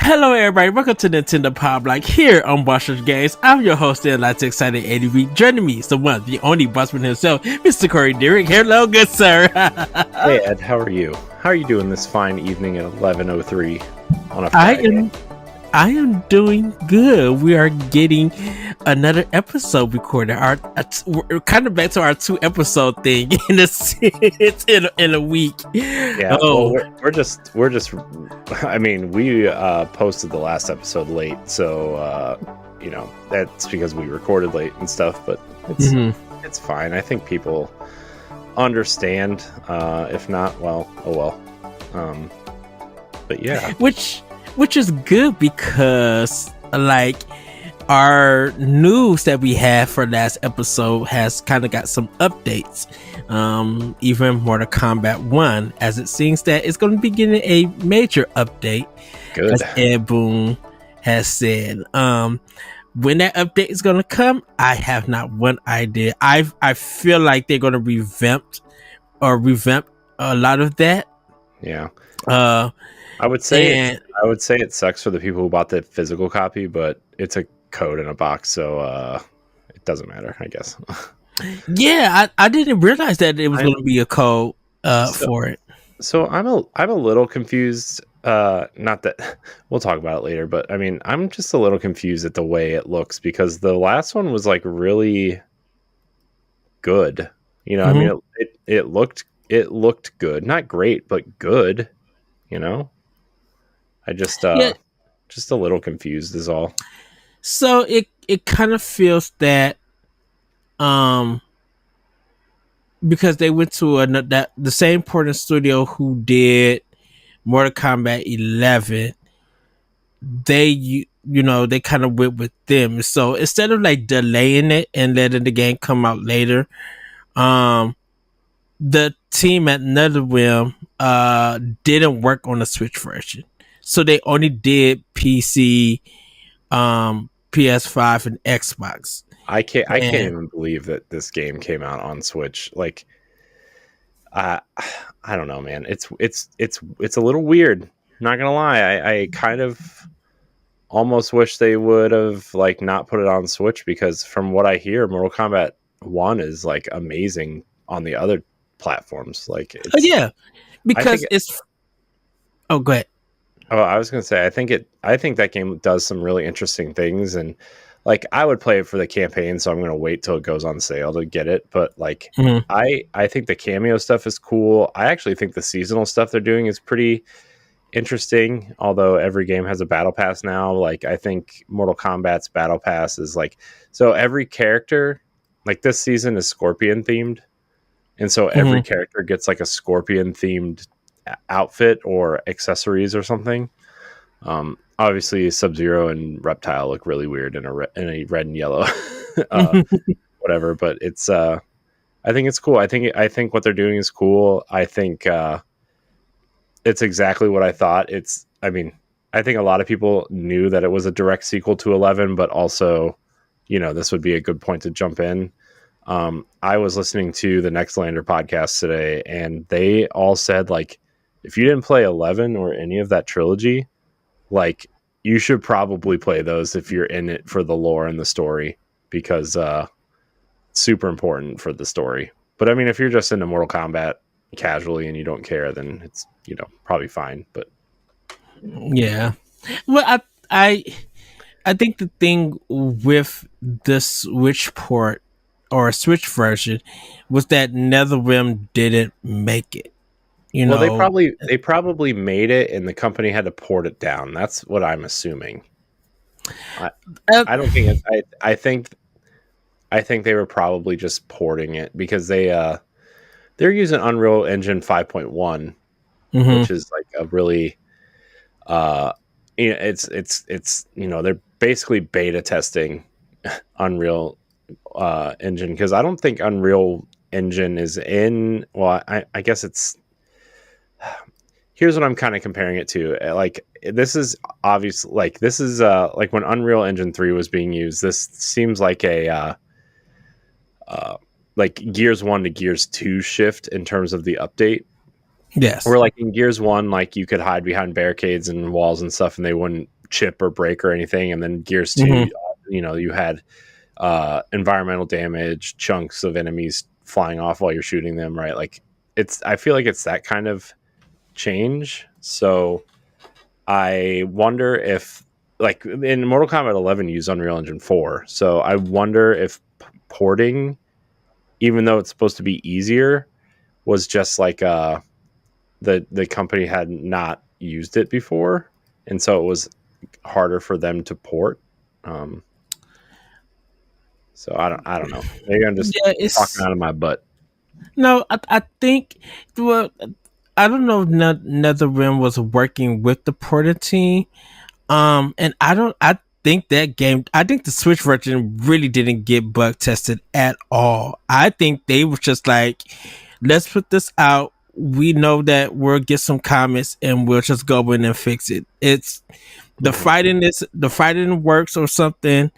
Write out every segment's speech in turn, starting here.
Hello everybody, welcome to Nintendo Pow Block here on Buster's Games. I'm your host and lots of excited ADV. Joining me is the one, the only Busman himself, Mr. Corey Dirrig. Hello, good sir. Hey Ed, how are you? How are you doing this fine evening at 11:03 on a Friday? I am doing good. We are getting another episode recorded. We're kind of back to our 2-episode thing in a sense in a week. Yeah, well, we're just. I mean, we posted the last episode late, so that's because we recorded late and stuff. But it's fine. I think people understand. If not, well, oh well. But yeah, which is good because like our news that we had for last episode has kind of got some updates. Even Mortal Kombat 1, as it seems that it's going to be getting a major update. Good. As Ed Boon has said. When that update is going to come, I have not one idea. I feel like they're going to revamp a lot of that. Yeah. I would say it sucks for the people who bought the physical copy, but it's a code in a box, so it doesn't matter, I guess. Yeah, I didn't realize that it was going to be a code for it. So I'm a little confused. Not that we'll talk about it later, but I mean, I'm just a little confused at the way it looks because the last one was like really good. I mean, it looked good, not great, but good. I just a little confused is all. So it kind of feels that because they went to the same porting studio who did Mortal Kombat 11, they kind of went with them. So instead of like delaying it and letting the game come out later, the team at NetherRealm didn't work on the Switch version. So they only did PC, PS5, and Xbox. I can't even believe that this game came out on Switch. Like, I don't know, man. It's a little weird. Not gonna lie. I kind of almost wish they would have like not put it on Switch because from what I hear, Mortal Kombat 1 is like amazing on the other platforms. Like, because it's. Oh, go ahead. Oh, I was gonna say, I think that game does some really interesting things, and like I would play it for the campaign, so I'm gonna wait till it goes on sale to get it. But like, I think the cameo stuff is cool. I actually think the seasonal stuff they're doing is pretty interesting. Although every game has a battle pass now, like I think Mortal Kombat's battle pass is like so every character like this season is Scorpion themed, and so every character gets like a Scorpion themed outfit or accessories or something. Obviously Sub-Zero and Reptile look really weird in a red and yellow whatever, but it's I think it's cool. I think what they're doing is cool. I think it's exactly what I thought. I think a lot of people knew that it was a direct sequel to 11, but also this would be a good point to jump in. I was listening to the Nextlander podcast today and they all said like if you didn't play 11 or any of that trilogy, like you should probably play those if you're in it for the lore and the story because it's super important for the story. But I mean, if you're just into Mortal Kombat casually and you don't care, then it's probably fine. But yeah, well, I think the thing with the Switch port or Switch version was that NetherRealm didn't make it. Well, they probably made it, and the company had to port it down. That's what I'm assuming. I don't think I think they were probably just porting it because they're using Unreal Engine 5.1, which is like a really it's they're basically beta testing Unreal Engine because I don't think Unreal Engine is in. Well, I guess it's. Here's what I'm kind of comparing it to. Like this is obvious. Like this is like when Unreal Engine 3 was being used. This seems like a like Gears 1 to Gears 2 shift in terms of the update. Yes. Where like in Gears 1, like you could hide behind barricades and walls and stuff and they wouldn't chip or break or anything. And then Gears 2, you had environmental damage, chunks of enemies flying off while you're shooting them, right? Like I feel like it's that kind of change. So I wonder if, like, in Mortal Kombat 11 used Unreal Engine 4. So I wonder if porting, even though it's supposed to be easier, was just like the company had not used it before, and so it was harder for them to port. So I don't know. Maybe I'm just talking out of my butt. No, I think, well, I don't know if NetherRealm was working with the porter team. And I think that game, I think the Switch version really didn't get bug tested at all. I think they were just like, let's put this out. We know that we'll get some comments and we'll just go in and fix it. It's the fighting works or something,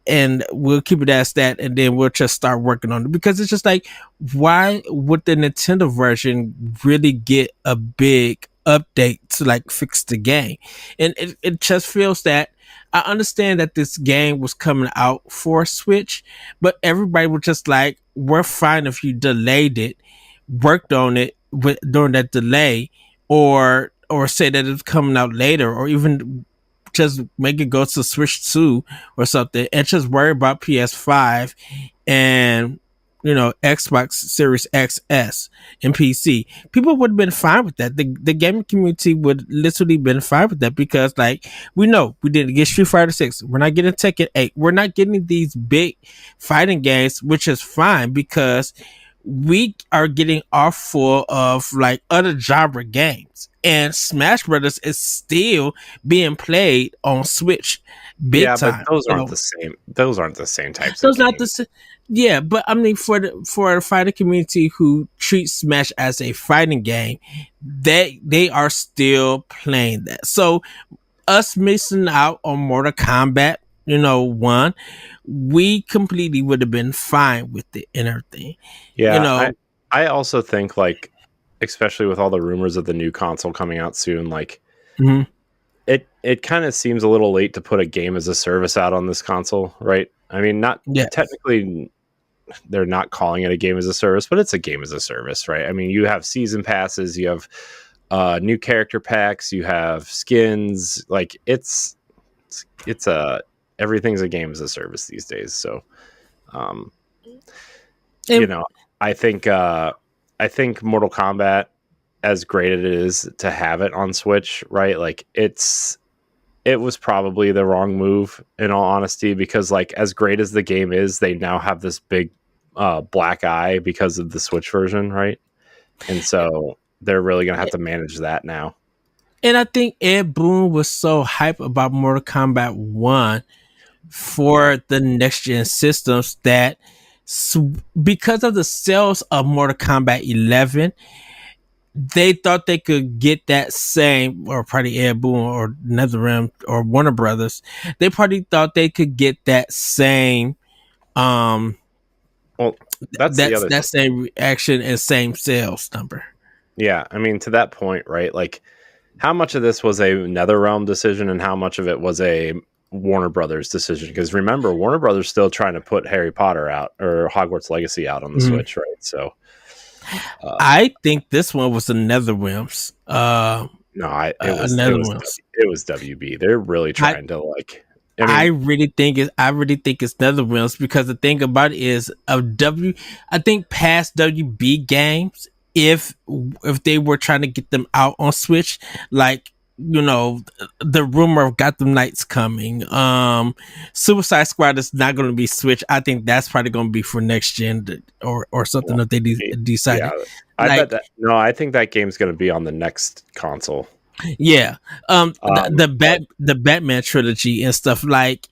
and we'll keep it as that, and then we'll just start working on it, because it's just like, why would the Nintendo version really get a big update to like fix the game? And it just feels that, I understand that this game was coming out for Switch, but everybody was just like, we're fine if you delayed it, worked on it during that delay, or say that it's coming out later, or even just make it go to Switch 2 or something, and just worry about PS5 and Xbox Series XS and PC. People would have been fine with that. The gaming community would literally been fine with that, because like, we know we didn't get Street Fighter 6, we're not getting Tekken 8, we're not getting these big fighting games, which is fine, because we are getting off full of like other genre games, and Smash Brothers is still being played on Switch big time. But those aren't the same. Those aren't the same types. Those not the same. Yeah, but I mean, for the fighting community who treats Smash as a fighting game, they are still playing that. So us missing out on Mortal Kombat, 1, we completely would have been fine with it and everything. Yeah, I also think, like, especially with all the rumors of the new console coming out soon, like, it kind of seems a little late to put a game as a service out on this console, right? I mean, technically, they're not calling it a game as a service, but it's a game as a service, right? I mean, you have season passes, you have new character packs, you have skins, like it's everything's a game as a service these days. So, I think Mortal Kombat, as great as it is to have it on Switch, right? Like it was probably the wrong move, in all honesty, because like, as great as the game is, they now have this big black eye because of the Switch version, right? And so they're really gonna have to manage that now. And I think Ed Boon was so hyped about Mortal Kombat 1 for the next gen systems that, because of the sales of Mortal Kombat 11, they thought they could get that same, or probably Ed Boon or NetherRealm or Warner Brothers, they probably thought they could get that same well, that same reaction and same sales number. Yeah, I mean, to that point, right? Like, how much of this was a NetherRealm decision and how much of it was a Warner Brothers decision? Because remember, Warner Brothers still trying to put Harry Potter out, or Hogwarts Legacy out on the Switch, right? So I think this one was the NetherRealms. It was WB. They're really trying to, like. I really think it's NetherRealms, because the thing about it is, I think past WB games, if they were trying to get them out on Switch, like, the rumor of Gotham Knights coming, Suicide Squad is not going to be Switch. I think that's probably going to be for next gen or something that they decided. Yeah, I think that game's going to be on the next console. Yeah, the Batman trilogy and stuff, like.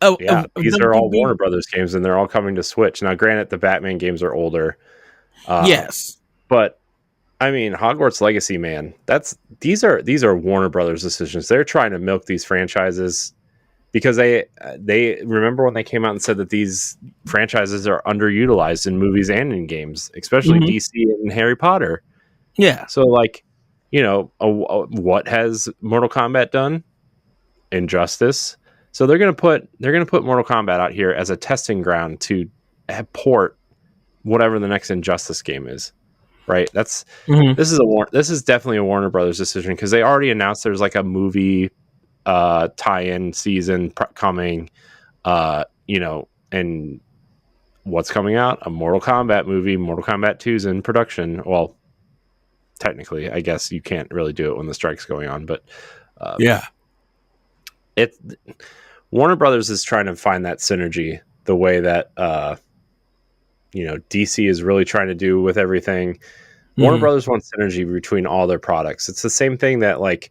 These are all Warner Brothers games, and they're all coming to Switch. Now, granted, the Batman games are older. Yes, but I mean, Hogwarts Legacy, man, these are Warner Brothers decisions. They're trying to milk these franchises, because they remember when they came out and said that these franchises are underutilized in movies and in games, especially DC and Harry Potter. Yeah. So, like, what has Mortal Kombat done? Injustice. So they're gonna put Mortal Kombat out here as a testing ground to port whatever the next Injustice game is. Right? This is definitely a Warner Brothers decision because they already announced there's like a movie tie-in season coming. And what's coming out? A Mortal Kombat movie. Mortal Kombat 2 is in production. Well, technically, I guess you can't really do it when the strike's going on, but Warner Brothers is trying to find that synergy the way that DC is really trying to do with everything. Warner Brothers wants synergy between all their products. It's the same thing that like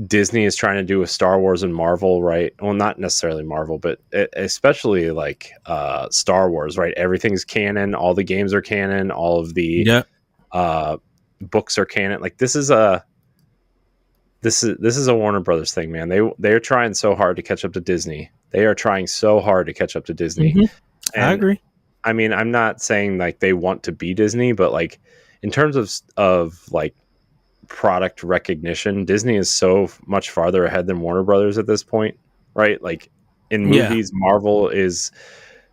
Disney is trying to do with Star Wars and Marvel, right? Well, not necessarily Marvel, but especially like Star Wars, right? Everything's canon. All the games are canon. All of the books are canon. Like this is a Warner Brothers thing, man. They're trying so hard to catch up to Disney. They are trying so hard to catch up to Disney. And I agree. I mean, I'm not saying like they want to be Disney, but like in terms of like product recognition, Disney is so much farther ahead than Warner Brothers at this point, right? Like in movies, Marvel is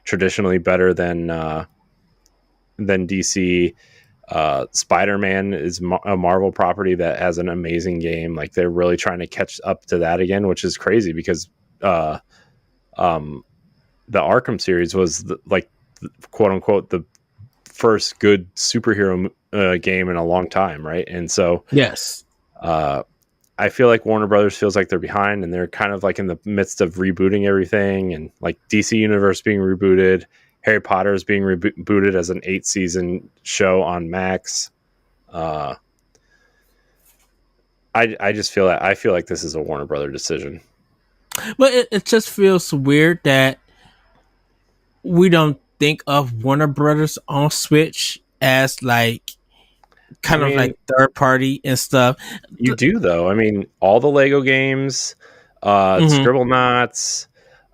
traditionally better than DC. Spider-Man is a Marvel property that has an amazing game. Like they're really trying to catch up to that again, which is crazy because the Arkham series was quote unquote the first good superhero game in a long time, right? And so I feel like Warner Brothers feels like they're behind, and they're kind of like in the midst of rebooting everything, and like DC Universe being rebooted, Harry Potter is being rebooted as an 8-season show on Max. I just feel that I feel like this is a Warner Brother decision. But it just feels weird that we don't think of Warner Brothers on Switch as like kind of like third party and stuff. You do though. I mean, all the Lego games, Scribblenauts,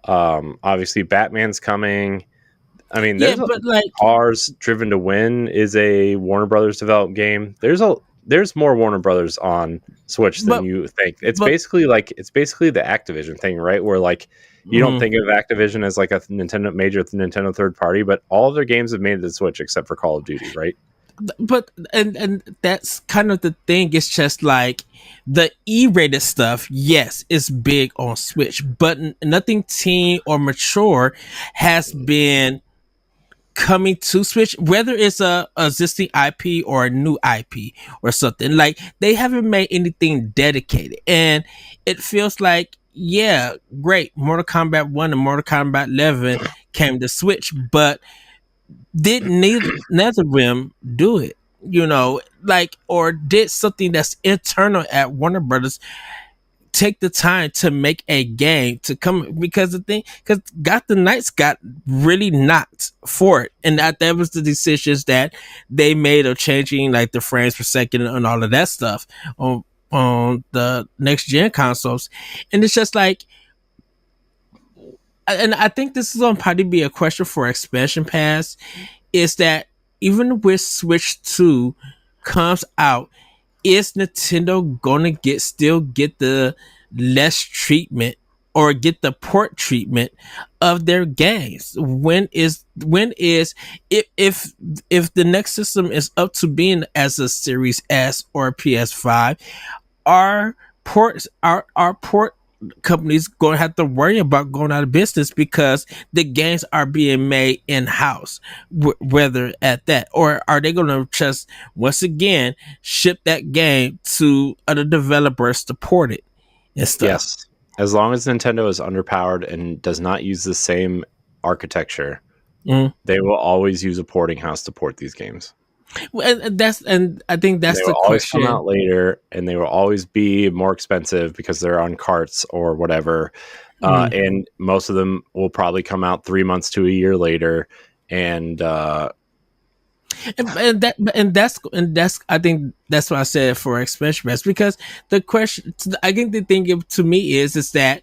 obviously Batman's coming. I mean, Cars Driven to Win is a Warner Brothers developed game. There's more Warner Brothers on Switch than you think. It's basically the Activision thing, right? Where like you don't think of Activision as like a major Nintendo third party, but all of their games have made it to Switch except for Call of Duty, right? But and that's kind of the thing. It's just like the E-rated stuff, yes, is big on Switch, but nothing teen or mature has been coming to Switch, whether it's a existing IP or a new IP or something. Like they haven't made anything dedicated, and it feels like great. Mortal Kombat 1 and Mortal Kombat 11 came to Switch, but did neither of them do it, or did something that's internal at Warner Brothers take the time to make a game to come, because Gotham Knights got really knocked for it, and that was the decisions that they made of changing like the frames per second and all of that stuff on the next gen consoles. And it's just like, and I think this is going to probably be a question for Expansion Pass, is that even with Switch 2 comes out, is Nintendo going to still get the less treatment or get the port treatment of their games? When is if the next system is up to being as a Series S or a PS5, are port companies going to have to worry about going out of business because the games are being made in-house, whether at that, or are they going to just once again ship that game to other developers to port it and stuff? Yes, as long as Nintendo is underpowered and does not use the same architecture, they will always use a porting house to port these games. And I think that's the question. They will always come out later, and they will always be more expensive because they're on carts or whatever. And most of them will probably come out 3 months to a year later. And that's I think that's what I said for Expansion Pass, because the question, I think the thing to me is that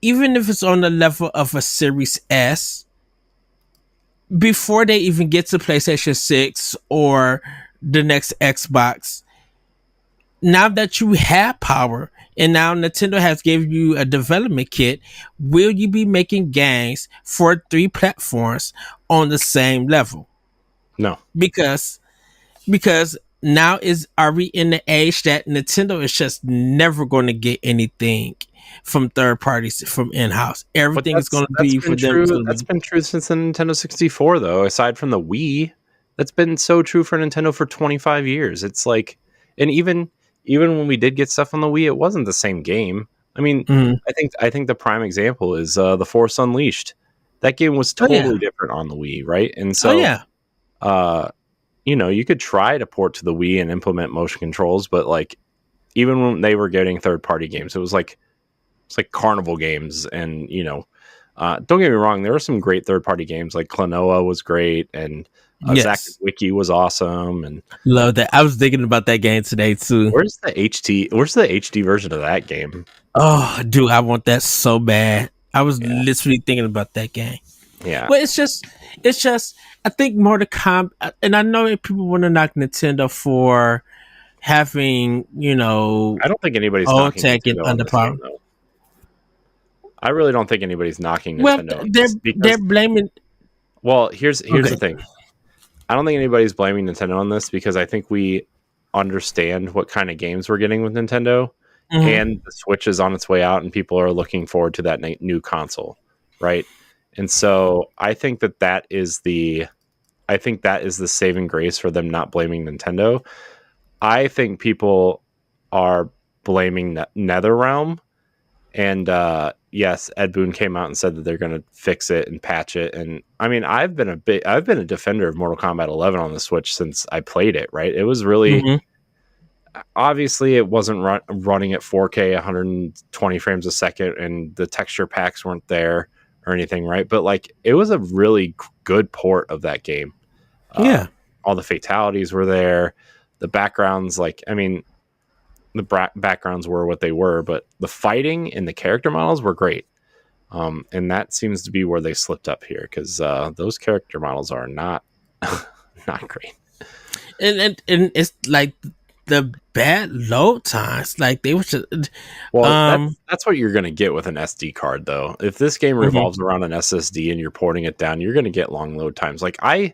even if it's on the level of a Series S, before they even get to PlayStation 6 or the next Xbox, now that you have power and now Nintendo has given you a development kit. Will you be making games for 3 platforms on the same level? No. Because now are we in the age that Nintendo is just never going to get anything from third parties from in-house. But Everything is going to that's be been for them. true. That's been true since the Nintendo 64, though. Aside from the Wii, that's been so true for Nintendo for 25 years. It's like, and even when we did get stuff on the Wii, it wasn't the same game. I mean, I think the prime example is The Force Unleashed. That game was totally different on the Wii, right? And so, you could try to port to the Wii and implement motion controls, but like, even when they were getting third-party games, it's like Carnival games, and don't get me wrong, there were some great third-party games, like Klonoa was great, and Zack Wiki was awesome, and love that. I was thinking about that game today too. Where's the HD version of that game? Oh, dude, I want that so bad. I was literally thinking about that game. Yeah, but it's just. I think Mortal Kombat, and I know that people want to knock Nintendo for having, I don't think anybody's knocking Nintendo on this game, though. I really don't think anybody's knocking Nintendo. Well, they're blaming. Well, here's the thing. I don't think anybody's blaming Nintendo on this, because I think we understand what kind of games we're getting with Nintendo, and the Switch is on its way out, and people are looking forward to that new console, right? And so I think that is the saving grace for them not blaming Nintendo. I think people are blaming NetherRealm, and yes, Ed Boon came out and said that they're going to fix it and patch it. And I mean, I've been a defender of Mortal Kombat 11 on the Switch since I played it. Right, it was really obviously it wasn't running at 4K, 120 frames a second, and the texture packs weren't there or anything, right? But like, it was a really good port of that game. All the fatalities were there. The backgrounds, the backgrounds were what they were, but the fighting and the character models were great. And that seems to be where they slipped up here, because those character models are not great. And it's like the bad load times, like they were just. Well, that's what you're going to get with an SD card, though. If this game revolves around an SSD and you're porting it down, you're going to get long load times. Like we'll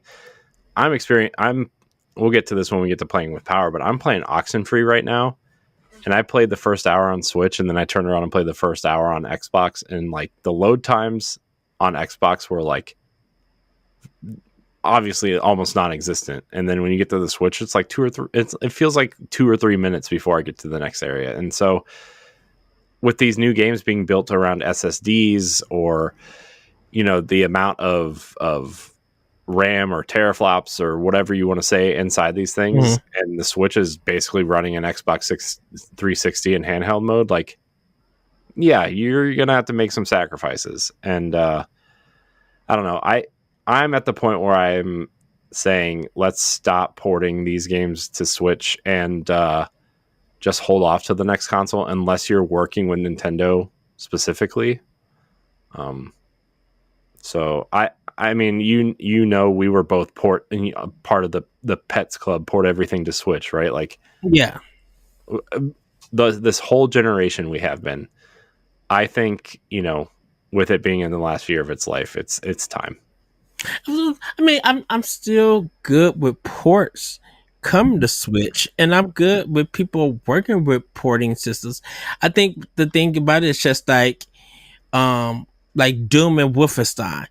get to this when we get to playing with power, but I'm playing Oxenfree right now, and I played the first hour on Switch, and then I turned around and played the first hour on Xbox, and like the load times on Xbox were like obviously almost non-existent, and then when you get to the Switch, it's like 2 or 3. It feels like 2 or 3 minutes before I get to the next area. And so, with these new games being built around SSDs, or the amount of RAM or teraflops or whatever you want to say inside these things, and the Switch is basically running an Xbox 360 in handheld mode, like, yeah, you're gonna have to make some sacrifices. And I don't know, I'm at the point where I'm saying, let's stop porting these games to Switch and just hold off to the next console, unless you're working with Nintendo specifically. So I mean, we were both part of the Pets Club, port everything to Switch, right? Like, this whole generation we have been, I think, with it being in the last year of its life, it's time. I mean, I'm still good with ports coming to Switch, and I'm good with people working with porting systems. I think the thing about it is just like Doom and Wolfenstein,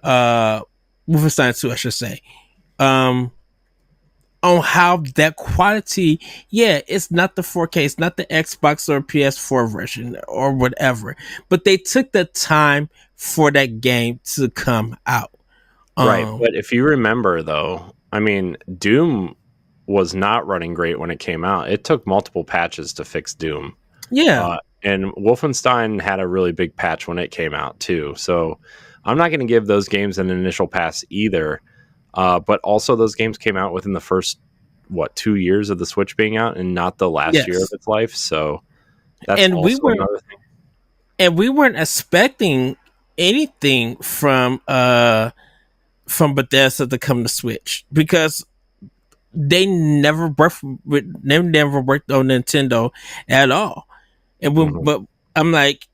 Wolfenstein 2, I should say, on how that quality, it's not the 4K, it's not the Xbox or PS4 version or whatever, but they took the time for that game to come out. Right, but if you remember, though, I mean, Doom was not running great when it came out. It took multiple patches to fix Doom. And Wolfenstein had a really big patch when it came out, too. So I'm not going to give those games an initial pass either. But also, those games came out within the first, 2 years of the Switch being out, and not the last year of its life. So that's also another thing. And we weren't expecting anything from Bethesda to come to Switch, because they never worked on Nintendo at all. And but I'm like,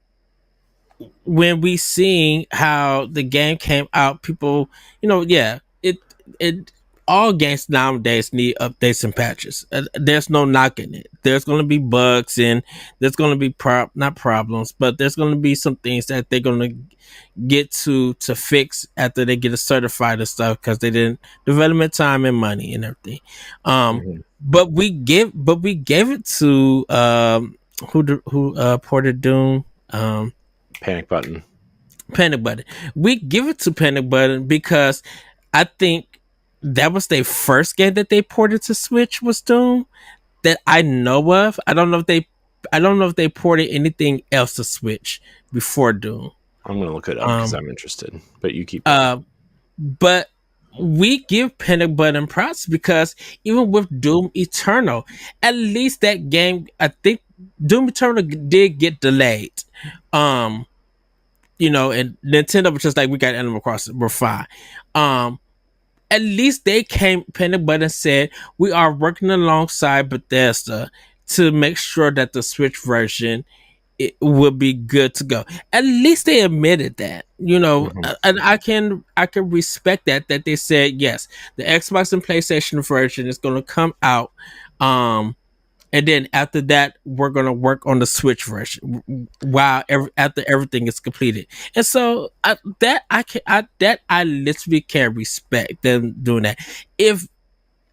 when we seeing how the game came out, people, it all games nowadays need updates and patches. There's no knocking it. There's going to be bugs and there's going to be not problems, but there's going to be some things that they're going to get to fix after they get it certified and stuff, because they didn't development time and money and everything. But we gave it to who ported Doom. Panic Button. We give it to Panic Button because I think that was their first game that they ported to Switch, was Doom, that I know of. I don't know if they ported anything else to Switch before Doom. I'm gonna look it up because I'm interested. But you keep going. But we give Panic Button props because even with Doom Eternal, at least that game, I think Doom Eternal did get delayed. And Nintendo was just like, we got Animal Crossing, we're fine. At least they came, Panic Button said, we are working alongside Bethesda to make sure that the Switch version it will be good to go. At least they admitted that, and I can respect that they said, yes, the Xbox and PlayStation version is going to come out. And then after that, we're gonna work on the Switch version after everything is completed. And so I literally can respect them doing that. If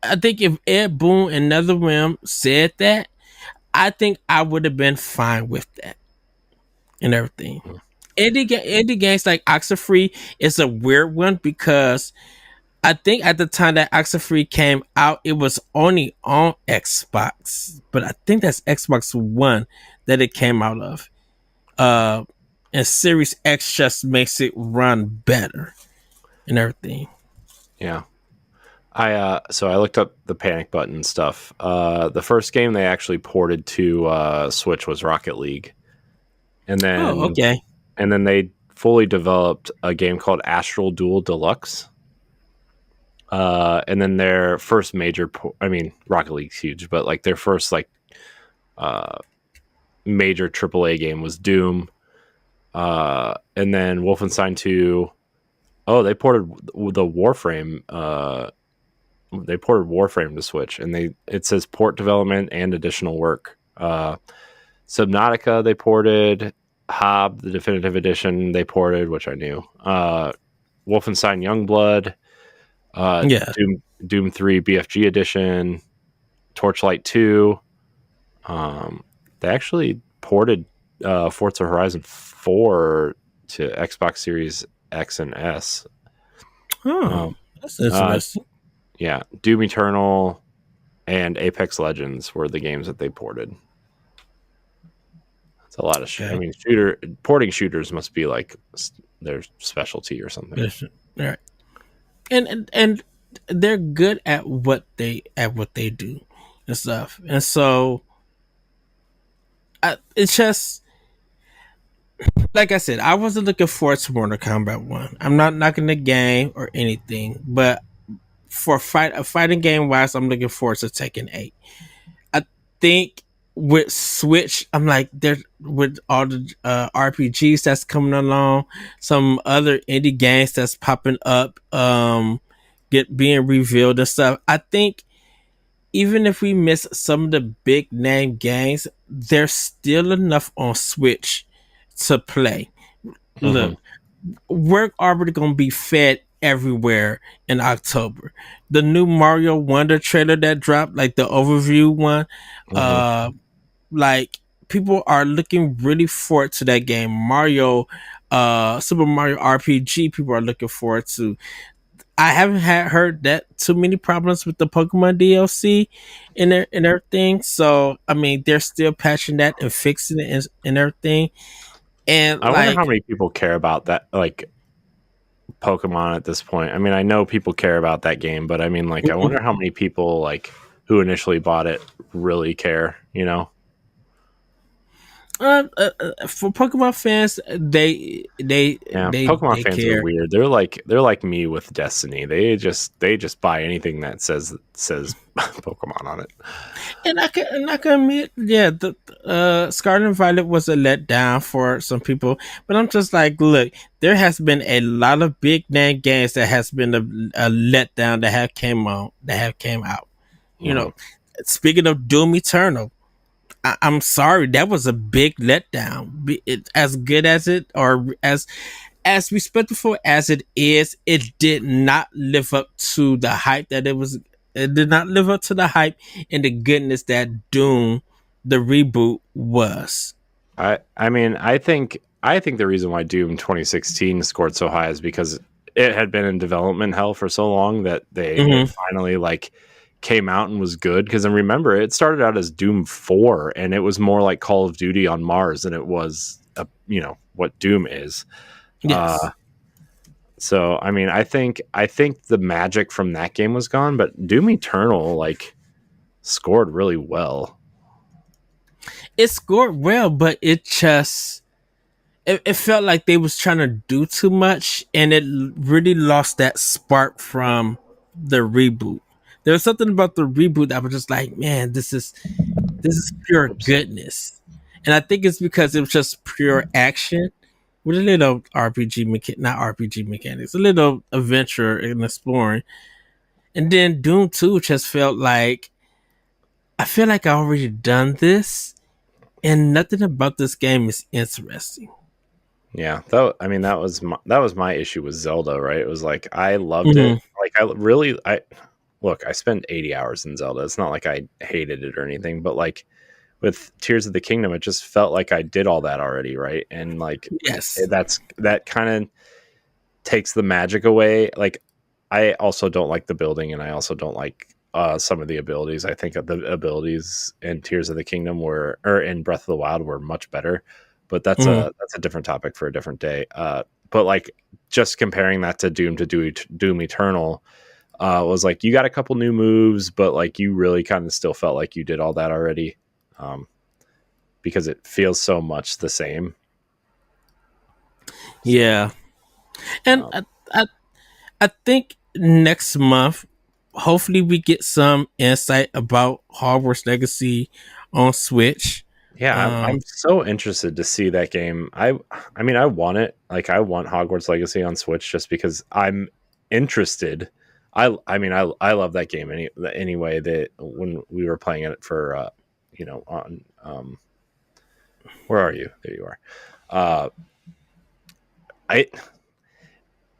Ed Boon and NetherRealm said that, I think I would have been fine with that and everything. Indie games like Oxenfree is a weird one because I think at the time that Oxenfree came out, it was only on Xbox, but I think that's Xbox One that it came out of. And Series X just makes it run better and everything. Yeah. So I looked up the Panic Button stuff. The first game they actually ported to Switch was Rocket League. And then And then they fully developed a game called Astral Duel Deluxe. And then their first major, Rocket League's huge, but like their first major AAA game was Doom. And then Wolfenstein 2. Oh, they ported the Warframe. They ported Warframe to Switch, and it says port development and additional work. Subnautica they ported. Hob, the definitive edition, they ported, which I knew. Wolfenstein Youngblood. Doom 3 BFG edition, Torchlight 2. They actually ported Forza Horizon 4 to Xbox Series X and S. That's interesting. Yeah, Doom Eternal and Apex Legends were the games that they ported. That's a lot of porting shooters must be like their specialty or something. All right. And they're good at what they do and stuff, and so it's just like I said, I wasn't looking forward to Mortal Kombat 1. I'm not knocking the game or anything, but for a fighting game wise, I'm looking forward to Tekken 8. I think with Switch, I'm like, there with all the RPGs that's coming along, some other indie games that's popping up, being revealed and stuff. I think even if we miss some of the big name games, there's still enough on Switch to play. Look, we're already gonna be fed everywhere in October. The new Mario Wonder trailer that dropped, like the overview one, like people are looking really forward to that game. Super Mario RPG, people are looking forward to. I haven't heard that too many problems with the Pokemon DLC and everything. So I mean, they're still patching that and fixing it and everything. And I wonder how many people care about that, like Pokemon at this point. I mean, I know people care about that game, but I mean, like, I wonder how many people like who initially bought it really care. For Pokemon fans, Yeah, Pokemon they fans are care. weird. They're like me with Destiny. They just buy anything that says Pokemon on it. And I can admit, yeah, the Scarlet and Violet was a letdown for some people, but I'm just like, look, there has been a lot of big name games that has been a letdown that have came out. You Mhm. know, speaking of Doom Eternal, I'm sorry, that was a big letdown. As good as it or as respectful as it is, it did not live up to the hype that it was. It did not live up to the hype and the goodness that Doom, the reboot, was. I mean, I think the reason why Doom 2016 scored so high is because it had been in development hell for so long that it Mm-hmm. finally like came out and was good. Because I remember it started out as Doom 4, and it was more like Call of Duty on Mars than it was what Doom is. Uh, Yes, so I mean, I think the magic from that game was gone, but Doom Eternal like scored really well. it scored well, but it felt like they was trying to do too much, and it really lost that spark from the reboot. There was something about the reboot that was just like, man, this is pure Oops. goodness. And I think it's because it was just pure action with a little not RPG mechanics, a little adventure and exploring. And then Doom 2 just felt like, I feel like I already done this and nothing about this game is interesting. Yeah, that was my issue with Zelda, right? It was like I loved it. Mm-hmm. Like I look, I spent 80 hours in Zelda. It's not like I hated it or anything, but like with Tears of the Kingdom, it just felt like I did all that already, right? And like Yes. that kind of takes the magic away. Like I also don't like the building, and I also don't like some of the abilities. I think the abilities in Tears of the Kingdom or in Breath of the Wild were much better, but Mm-hmm. that's a different topic for a different day. But like just comparing that to Doom Eternal was like you got a couple new moves, but like you really kind of still felt like you did all that already, um, because it feels so much the same. So Yeah. And um, I think next month, hopefully, we get some insight about Hogwarts Legacy on Switch. yeah, I'm Um, so interested to see that game. I mean, I want it. Like, I want Hogwarts Legacy on Switch just because I'm interested. I mean, I love that game anyway. That when we were playing it for on where are you? There you are. Uh, I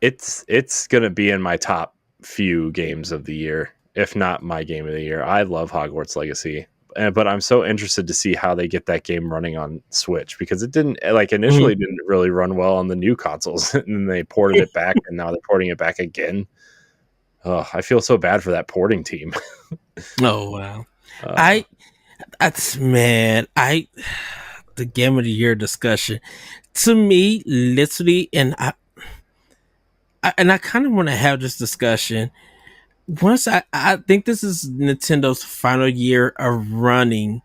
it's gonna be in my top few games of the year, if not my game of the year. I love Hogwarts Legacy, but I'm so interested to see how they get that game running on Switch because it didn't like mhm. initially didn't really run well on the new consoles, and then they ported it back, and now they're porting it back again. Oh, I feel so bad for that porting team. Oh wow, uh, I that's man, I the game of the year discussion to me literally, and I kind of want to have this discussion once. I think this is Nintendo's final year of running,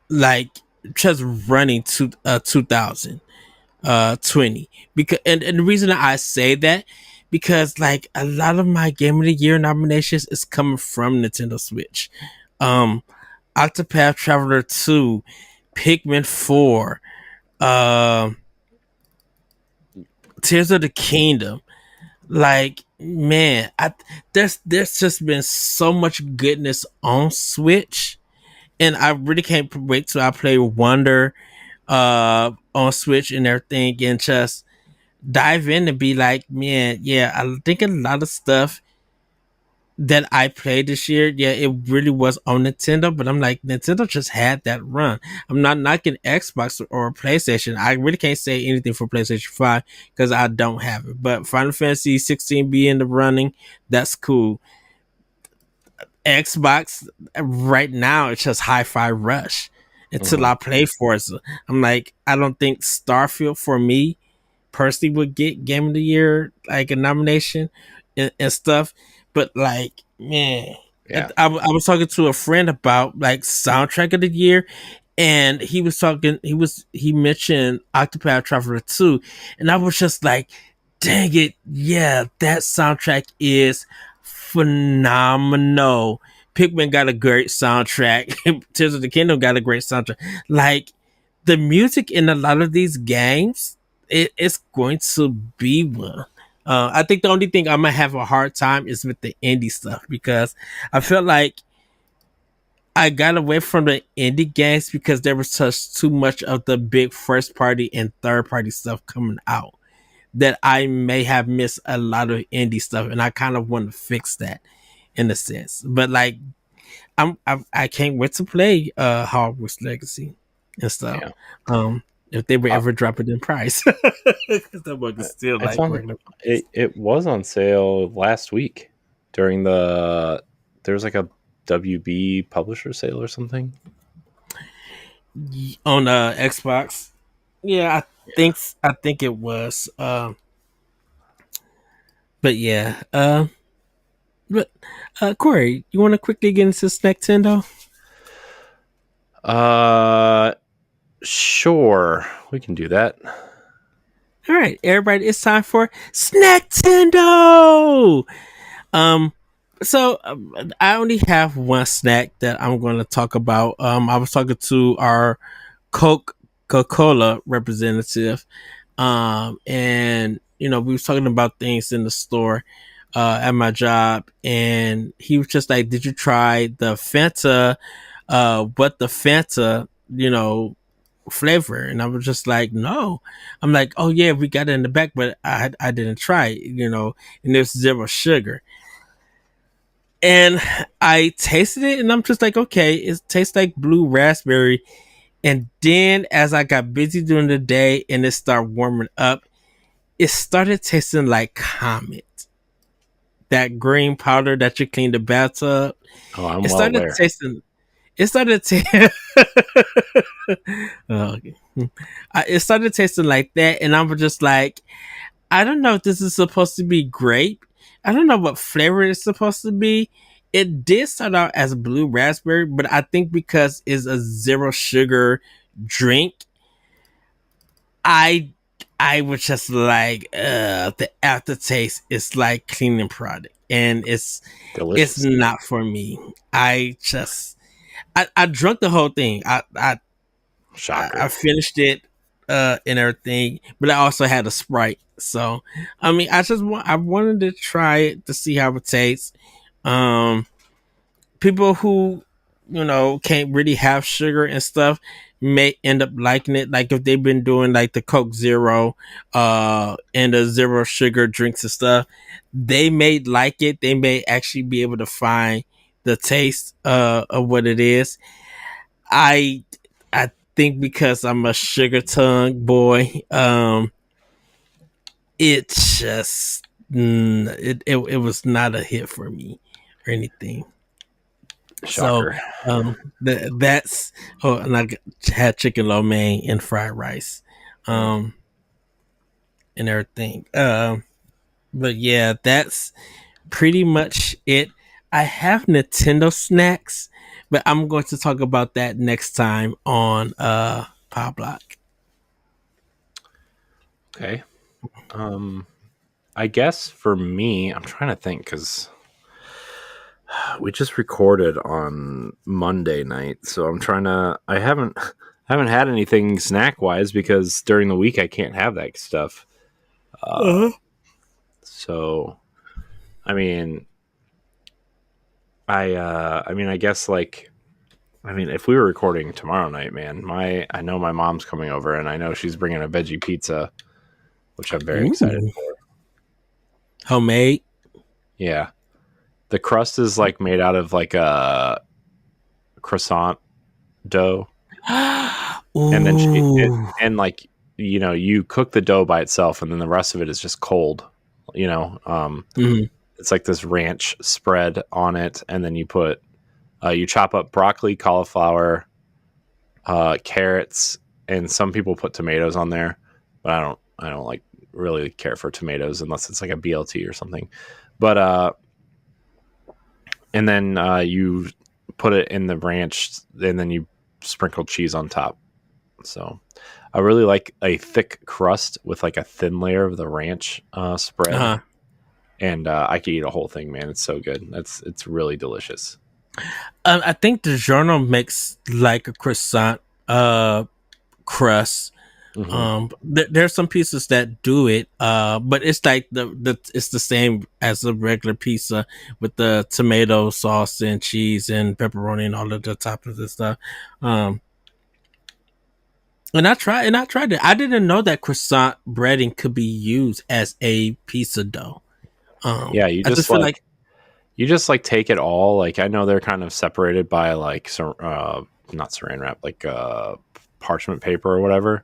like just running to 2020 because and the reason I say that because like a lot of my game of the year nominations is coming from Nintendo Switch. um Octopath Traveler 2, Pikmin 4, uh Tears of the Kingdom. Like man, there's just been so much goodness on Switch, and I really can't wait till I play Wonder on Switch and everything, and just dive in and be like, man, yeah, I think a lot of stuff that I played this year, yeah, it really was on Nintendo, but I'm like, Nintendo just had that run. I'm not knocking Xbox or PlayStation. I really can't say anything for PlayStation 5 because I don't have it. But Final Fantasy 16 be in the running, that's cool. Xbox right now, it's just Hi-Fi Rush. Until mhm. I play Forza, I'm like, I don't think Starfield for me personally would get Game of the Year like a nomination and stuff. But like, man, Yeah, I was talking to a friend about like soundtrack of the year, and he mentioned Octopath Traveler 2, and I was just like, dang it, yeah, that soundtrack is phenomenal. Pikmin got a great soundtrack. Tears of the Kingdom got a great soundtrack. Like, the music in a lot of these games, it's going to be one. I think the only thing I might have a hard time is with the indie stuff, because I feel like I got away from the indie games because there was just too much of the big first party and third party stuff coming out, that I may have missed a lot of indie stuff, and I kind of want to fix that in a sense. But like, I can't wait to play Hogwarts Legacy and stuff. Yeah. If they were ever drop it in price, because that book is still It's like on, it was on sale last week during there was like a WB publisher sale or something on Xbox. Yeah, I think it was. But yeah. But Corey, you want to quickly get into Nintendo? Sure, we can do that. All right, everybody, it's time for Snacktendo. So I only have one snack that I'm going to talk about. I was talking to our Coca-Cola representative, and we were talking about things in the store at my job, and he was just like, "Did you try the Fanta? What the Fanta? Flavor?" And I was just like, "No." I'm like, "Oh yeah, we got it in the back, but I didn't try it, and there's zero sugar." And I tasted it, and I'm just like, okay, it tastes like blue raspberry. And then as I got busy during the day and it started warming up, it started tasting like Comet. That green powder that you clean the bathtub. Oh, I'm It well started aware. tasting. It started tasting. Okay. It started tasting like that, and I was just like, I don't know if this is supposed to be grape. I don't know what flavor it's supposed to be. It did start out as blue raspberry, but I think because it's a zero sugar drink, I I was just like, the aftertaste is like cleaning product, and it's Delicious. not for me. I drunk the whole thing. I Shocker. finished it and everything, but I also had a Sprite. So I mean, I wanted to try it to see how it tastes. Um, People who can't really have sugar and stuff may end up liking it. Like if they've been doing like the Coke Zero, and the zero sugar drinks and stuff, they may like it. They may actually be able to find the taste of what it is. I I think because I'm a sugar tongue boy, it just it was not a hit for me or anything. So Shocker. that's and I had chicken lo mein and fried rice, um, and everything. But yeah, that's pretty much it. I have Nintendo snacks, but I'm going to talk about that next time on Pow Block. Okay. I guess for me, I'm trying to think because we just recorded on Monday night, so I'm trying to. I haven't had anything snack wise because during the week I can't have that stuff. Uh-huh. So, I mean, I guess like, if we were recording tomorrow night, man, I know my mom's coming over, and I know she's bringing a veggie pizza, which I'm very excited Ooh. for. Homemade. Yeah, the crust is like made out of like a croissant dough, and then Ooh. like you cook the dough by itself, and then the rest of it is just cold. Mhm. It's like this ranch spread on it, and then you chop up broccoli, cauliflower, carrots, and some people put tomatoes on there, but I don't like really care for tomatoes unless it's like a BLT or something. But and then you put it in the ranch, and then you sprinkled cheese on top. So I really like a thick crust with like a thin layer of the ranch spread. And I could eat a whole thing, man. It's so good. It's really delicious. I think DiGiorno makes like a croissant crust. There's some pizzas that do it, but it's like it's the same as a regular pizza with the tomato sauce and cheese and pepperoni and all of the toppings and stuff. And I tried it. I didn't know that croissant breading could be used as a pizza dough. Yeah, you just feel like you just like take it all. Like I know they're kind of separated by like not saran wrap, like parchment paper or whatever.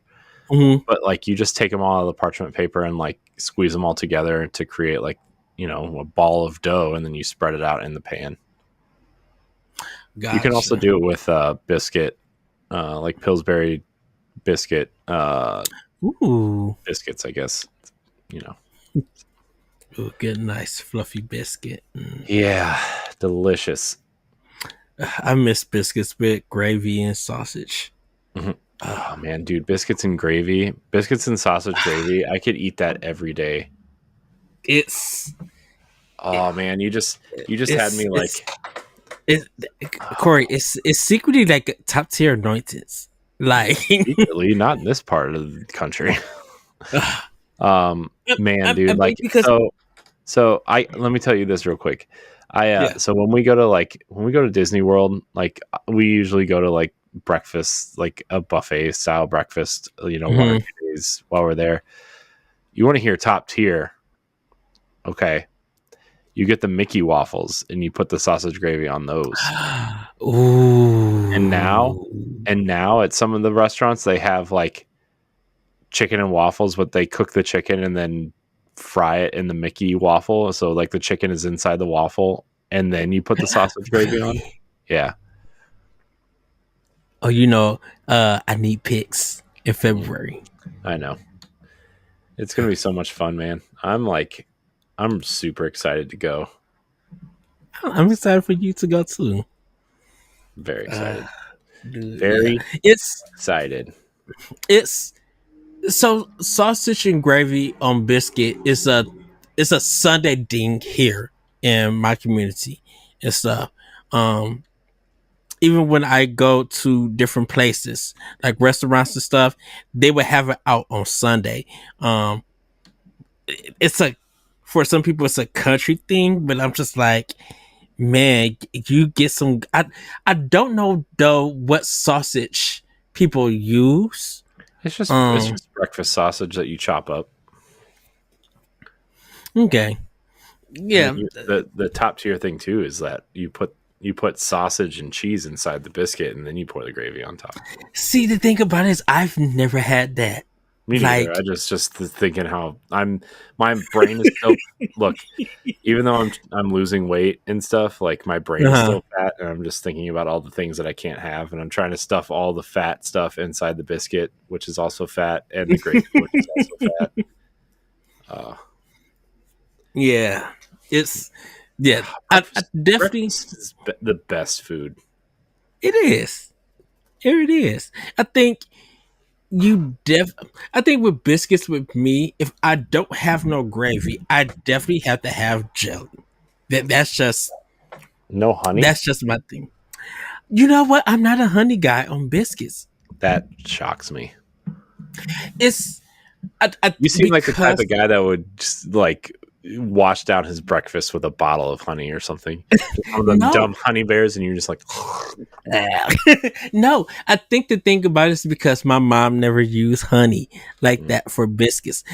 But like you just take them all out of the parchment paper and like squeeze them all together to create like, you know, a ball of dough, and then you spread it out in the pan. Gotcha. You can also do it with biscuit, like Pillsbury biscuit biscuits, I guess, you know. Ooh, good, nice fluffy biscuit. Yeah, delicious. I miss biscuits with gravy and sausage. Oh man, dude, biscuits and sausage gravy. I could eat that every day. Man, you just had me like Corey, it's secretly like top tier anointings. Like secretly, not in this part of the country. Man, dude, like so I let me tell you this real quick. So when we go to Disney World, like we usually go to like breakfast, like a buffet style breakfast, you know, 1 or 2 days while we're there. You want to hear top tier? Okay, you get the Mickey waffles and you put the sausage gravy on those. Ooh. And now at some of the restaurants they have like chicken and waffles, but they cook the chicken and then fry it in the Mickey waffle. So like the chicken is inside the waffle and then you put the sausage gravy on. Yeah. Oh, you know, I need pics in February. I know. It's going to be so much fun, man. I'm super excited to go. I'm excited for you to go too. Very excited. Very excited. It's so sausage and gravy on biscuit is a Sunday ding here in my community and stuff. Even when I go to different places, like restaurants and stuff, they would have it out on Sunday. It's for some people it's a country thing, but I'm just like, man, you get some. I don't know though what sausage people use. It's just breakfast sausage that you chop up. Okay. Yeah. The top tier thing too is that you put sausage and cheese inside the biscuit and then you pour the gravy on top. See, the thing about it is I've never had that. Me neither. I just thinking how my brain is still look, even though I'm losing weight and stuff, like my brain is still fat and I'm just thinking about all the things that I can't have and I'm trying to stuff all the fat stuff inside the biscuit, which is also fat, and the gravy, which is also fat. Yeah. It's I definitely is the best food. It is. Here it is. I think with biscuits with me, if I don't have no gravy, I definitely have to have jelly. That's just no honey. That's just my thing. You know what? I'm not a honey guy on biscuits. That shocks me. It's you seem like the type of guy that would just like wash down his breakfast with a bottle of honey or something. One of them dumb honey bears, and you're just like, no. I think the thing about it is because my mom never used honey like that for biscuits.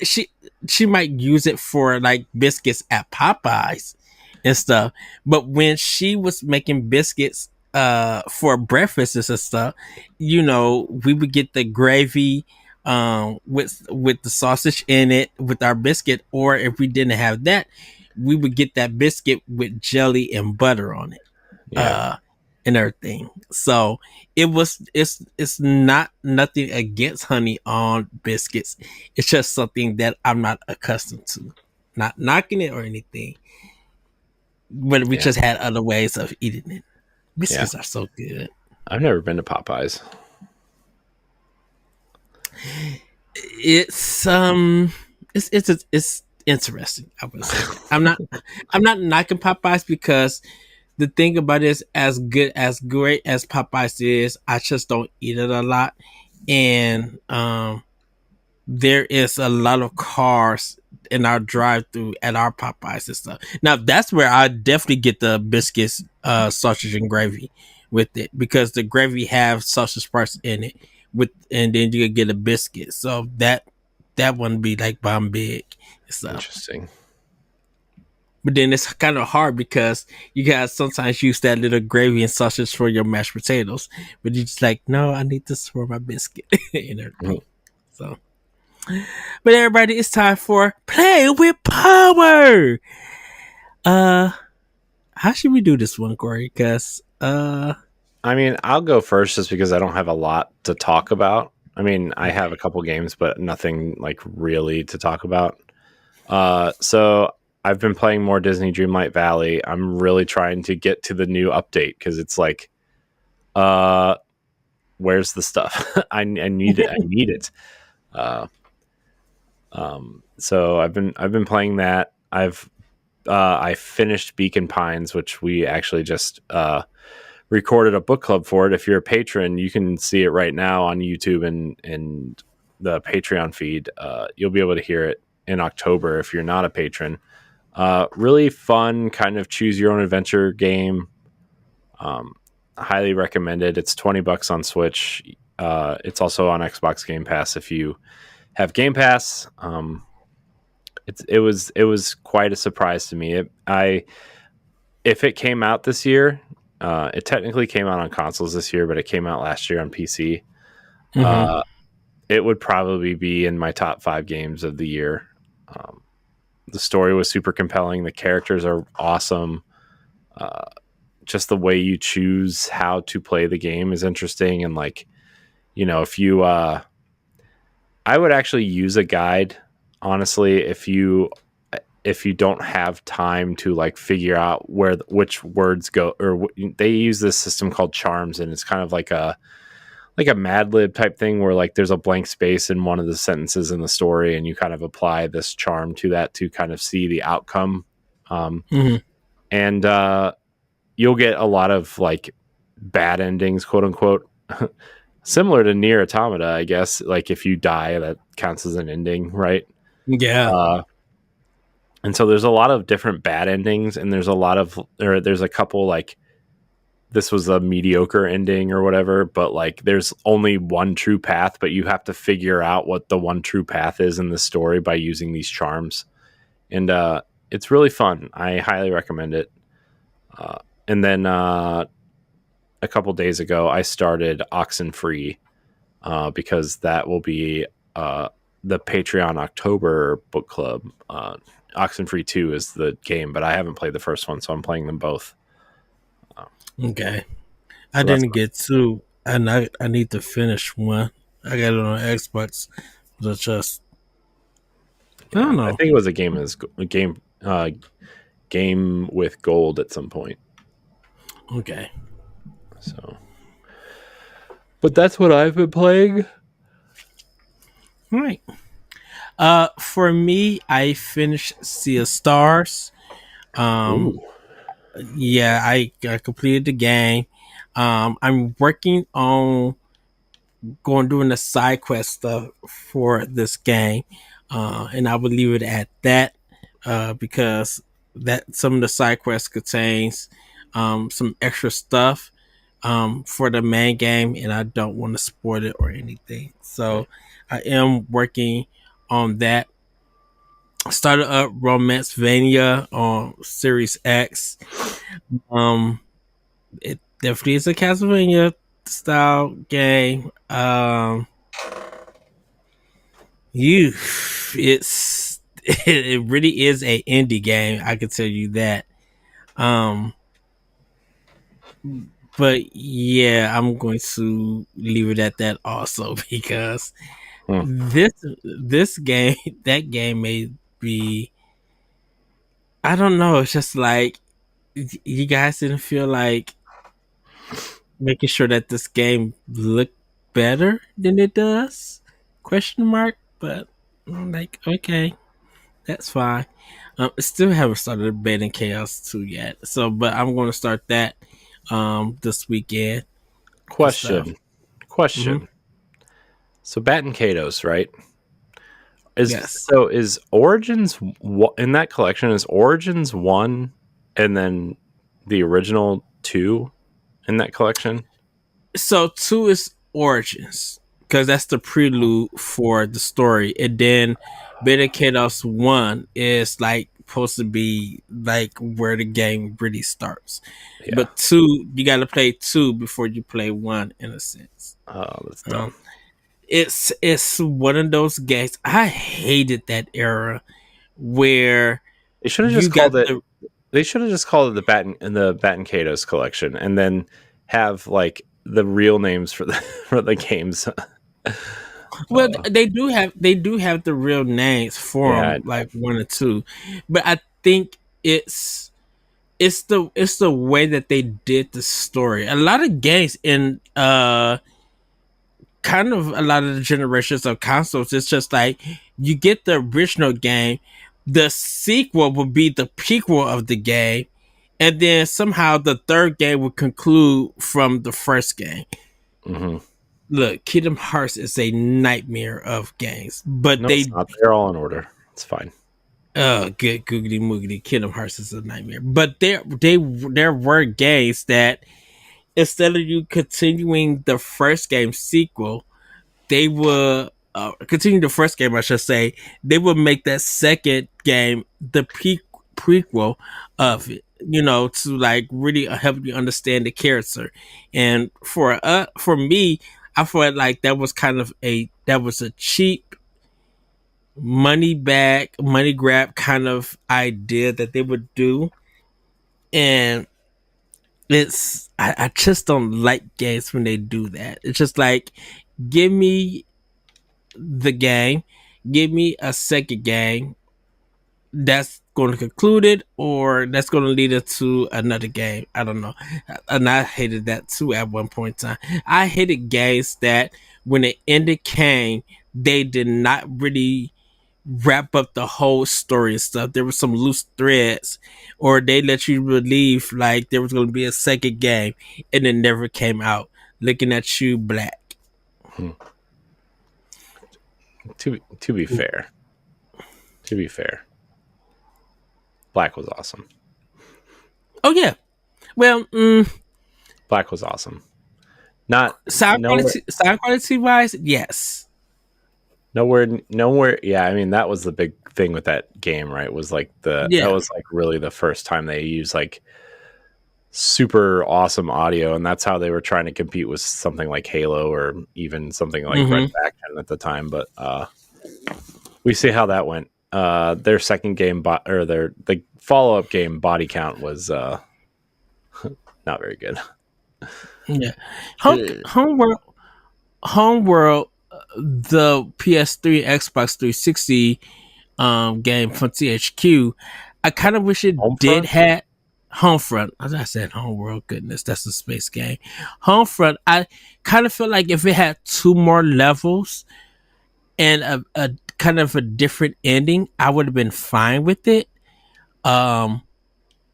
She might use it for like biscuits at Popeyes and stuff, but when she was making biscuits for breakfast and stuff, you know, we would get the gravy with the sausage in it with our biscuit, or if we didn't have that, we would get that biscuit with jelly and butter on it, and everything. So it's not nothing against honey on biscuits. It's just something that I'm not accustomed to. Not knocking it or anything, but we just had other ways of eating it. Biscuits are so good. I've never been to Popeyes. It's interesting. I would say that. I'm not knocking Popeyes because the thing about it is as great as Popeyes is, I just don't eat it a lot, and there is a lot of cars in our drive-through at our Popeyes and stuff. Now that's where I definitely get the biscuits, sausage and gravy with it because the gravy have sausage parts in it and then you get a biscuit. So that one be like bomb big and stuff. Interesting. But then it's kind of hard because you guys sometimes use that little gravy and sausage for your mashed potatoes, but you just like, no, I need this for my biscuit and everything. So, but everybody, it's time for Play with Power. How should we do this one, Corey? Because I mean, I'll go first just because I don't have a lot to talk about. I mean, I have a couple games, but nothing like really to talk about. So I've been playing more Disney Dreamlight Valley. I'm really trying to get to the new update because it's like, where's the stuff? I need it. I need it. So I've been playing that. I finished Beacon Pines, which we actually just recorded a book club for it. If you're a patron, you can see it right now on YouTube and the Patreon feed. You'll be able to hear it in October if you're not a patron. Really fun kind of choose your own adventure game. Highly recommended. It's $20 on Switch. It's also on Xbox Game Pass if you have Game Pass. It was quite a surprise to me. If it came out this year, it technically came out on consoles this year, but it came out last year on PC. Mm-hmm. It would probably be in my top 5 games of the year. The story was super compelling. The characters are awesome. Just the way you choose how to play the game is interesting. And like, if you, I would actually use a guide, honestly, if you don't have time to like figure out which words go, or they use this system called charms, and it's kind of like a Mad Lib type thing where like there's a blank space in one of the sentences in the story, and you kind of apply this charm to that to kind of see the outcome. And you'll get a lot of like bad endings, quote unquote, similar to Nier Automata, I guess. Like if you die, that counts as an ending, right? Yeah. And so there's a lot of different bad endings, and there's a couple like this was a mediocre ending or whatever, but like there's only one true path, but you have to figure out what the one true path is in the story by using these charms. And it's really fun. I highly recommend it. And then a couple days ago, I started Oxenfree because that will be the Patreon October book club. Oxenfree 2 is the game, but I haven't played the first one, so I'm playing them both. Okay. I didn't get 2, and I need to finish 1. I got it on Xbox. But just I don't know. I think it was a game with gold at some point. Okay. So, but that's what I've been playing. All right. For me, I finished Sea of Stars. Yeah, I completed the game. I'm working on doing the side quest stuff for this game, and I would leave it at that because that some of the side quests contains some extra stuff for the main game, and I don't want to spoil it or anything. So I am working on that. Started up Romancevania on Series X. It definitely is a Castlevania style game. It really is a indie game. I can tell you that. But yeah, I'm going to leave it at that also because this game, that game may be, I don't know. It's just like you guys didn't feel like making sure that this game look better than it does? Question mark. But I'm like, okay, that's fine. I still haven't started Debating Chaos 2 yet. So, but I'm going to start that this weekend and stuff. Question. Hmm. So Bat and Katos, right? Is Yes. so is Origins in that collection? Is Origins 1 and then the original 2 in that collection? So 2 is Origins because that's the prelude for the story, and then Beta Chaos 1 is like supposed to be like where the game really starts. Yeah. But 2, you got to play 2 before you play 1 in a sense. Oh, that's Um, dumb. it's one of those games. I hated that era where They should have you just got called it. the They should have just called it the Bat and Katos collection, and then have like the real names for the for the games. well, they do have the real names for Yeah. them, like 1 and 2, but I think it's the way that they did the story. A lot of games in kind of a lot of the generations of consoles, it's just like you get the original game, the sequel will be the prequel of the game, and then somehow the third game will conclude from the first game. Mm-hmm. Look, Kingdom Hearts is a nightmare of games, but No, it's not. They're all in order. It's fine. good googly moogly. Kingdom Hearts is a nightmare, but there were games that instead of you continuing the first game sequel, they would continue the first game. I should say they would make that second game the prequel of it. To like really help you understand the character. And for me, I felt like that was a cheap money grab kind of idea that they would do. And I just don't like games when they do that. It's just like, give me the game, give me a second game that's going to conclude it, or that's going to lead it to another game. I don't know. And I hated that too at one point in time. I hated games that when the end came, they did not really wrap up the whole story and stuff. There were some loose threads, or they let you believe like there was going to be a second game and it never came out. Looking at you, Black. Hmm. To be fair, Black was awesome. Oh yeah. Well, Black was awesome. Not sound nowhere, quality wise, yes. nowhere. Yeah, I mean that was the big thing with that game, right? Was like that Yeah. was like really the first time they used like super awesome audio, and that's how they were trying to compete with something like Halo or even something like Red Faction at the time. But we see how that went. Their second game, the follow up game, Body Count, was not very good. Yeah. Homeworld, the PS3, Xbox 360 game from THQ. I kind of wish it did Homefront? have Homefront. As I said, Homeworld. Goodness, that's a space game. Homefront. I kind of feel like if it had 2 more levels and a kind of a different ending, I would have been fine with it.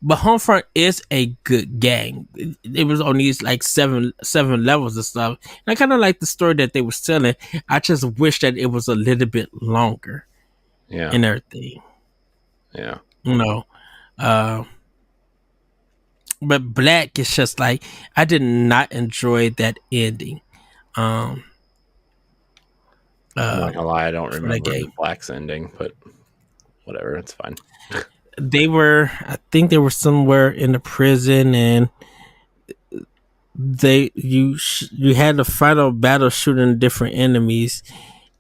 But Homefront is a good game. It was only like seven levels and stuff. And I kind of like the story that they were telling. I just wish that it was a little bit longer. Yeah, and everything. yeah. You know, but Black is just like, I did not enjoy that ending. I'm not gonna lie, I don't remember Black's ending, but whatever, it's fine. I think they were somewhere in the prison, and you had the final battle shooting different enemies,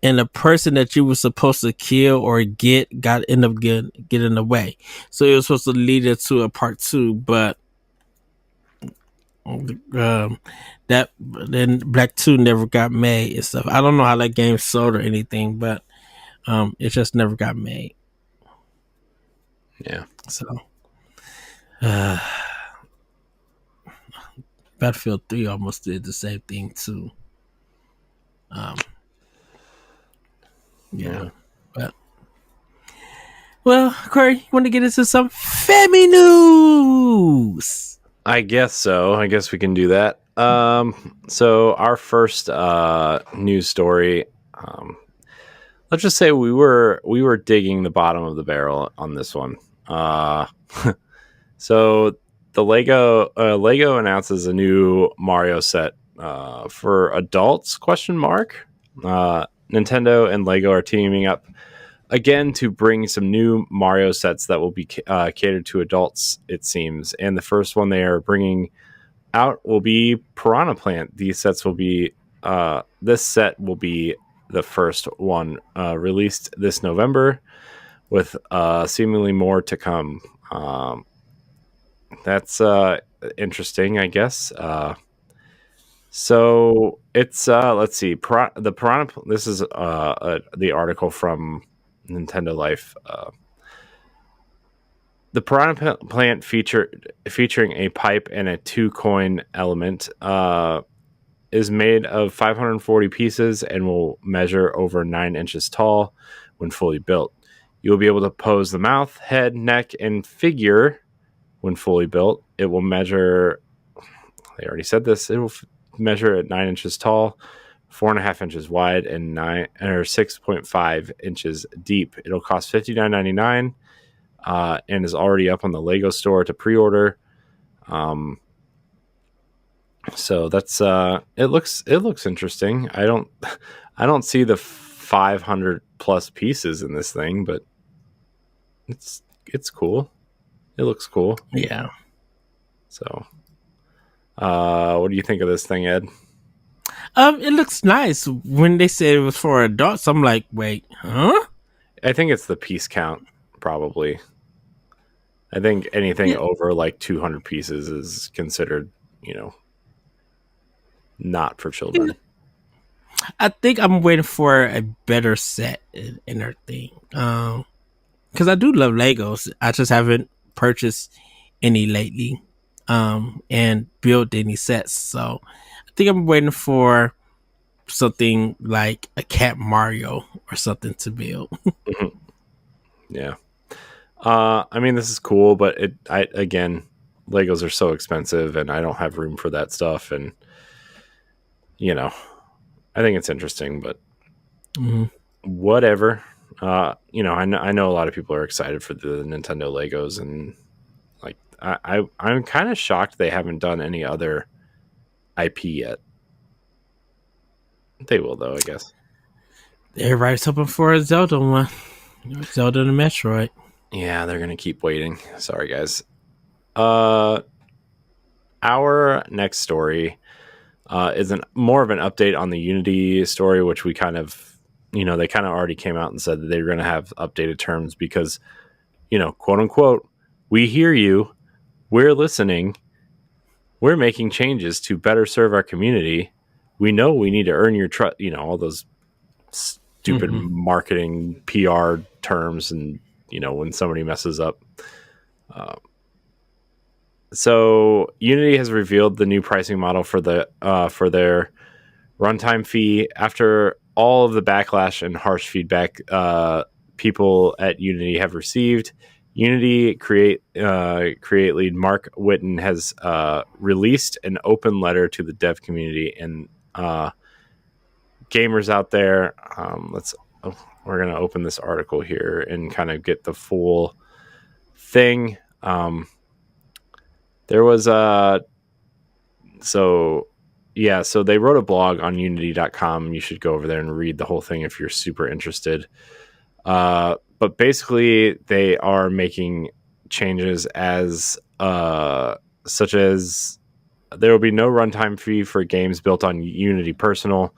and the person that you were supposed to kill or end up getting in the way. So it was supposed to lead it to a part 2, but that then Black 2 never got made and stuff. I don't know how that game sold or anything, but it just never got made. Yeah. So Battlefield 3 almost did the same thing too. Yeah. But well, Corey, you want to get into some Femi news? I guess so. I guess we can do that. So our first news story. Let's just say we were digging the bottom of the barrel on this one. So the Lego announces a new Mario set for adults? ? Nintendo and Lego are teaming up again to bring some new Mario sets that will be catered to adults, it seems. And the first one they are bringing out will be Piranha Plant. These sets will be this set will be the first one released this November, with seemingly more to come. That's interesting, I guess. So it's let's see, the Piranha. This is the article from Nintendo Life. The Piranha Plant featuring a pipe and a 2-coin element is made of 540 pieces and will measure over 9 inches tall when fully built. You will be able to pose the mouth, head, neck, and figure when fully built. It will measure. They already said this. It will measure at 9 inches tall, 4.5 inches wide, and 6.5 inches deep. It'll cost $59.99 and is already up on the Lego store to pre-order. So that's it looks interesting. I don't see the 500 plus pieces in this thing, but it's cool. It looks cool. Yeah. So what do you think of this thing, Ed? It looks nice. When they said it was for adults, I'm like, wait, huh? I think it's the piece count, probably. I think anything over like 200 pieces is considered, not for children. I think I'm waiting for a better set in their thing. Because I do love Legos. I just haven't purchased any lately and built any sets. So I think I'm waiting for something like a Cat Mario or something to build. Mm-hmm. Yeah. I mean, this is cool, but again, Legos are so expensive and I don't have room for that stuff. And, I think it's interesting, but whatever. I know a lot of people are excited for the Nintendo Legos, and like I'm kind of shocked they haven't done any other IP yet. They will, though, I guess. Everybody's hoping for a Zelda one. Zelda and Metroid. Yeah, they're gonna keep waiting. Sorry, guys. Our next story is more of an update on the Unity story, which we kind of, they kind of already came out and said that they were going to have updated terms because, quote unquote, we hear you, we're listening, we're making changes to better serve our community. We know we need to earn your trust, all those stupid marketing PR terms, and when somebody messes up. So Unity has revealed the new pricing model for their runtime fee. After all of the backlash and harsh feedback people at Unity have received, Unity create lead Mark Whitten has released an open letter to the dev community and gamers out there. We're gonna open this article here and kind of get the full thing. There was so they wrote a blog on unity.com. You should go over there and read the whole thing if you're super interested. But basically they are making changes as such as there will be no runtime fee for games built on Unity Personal.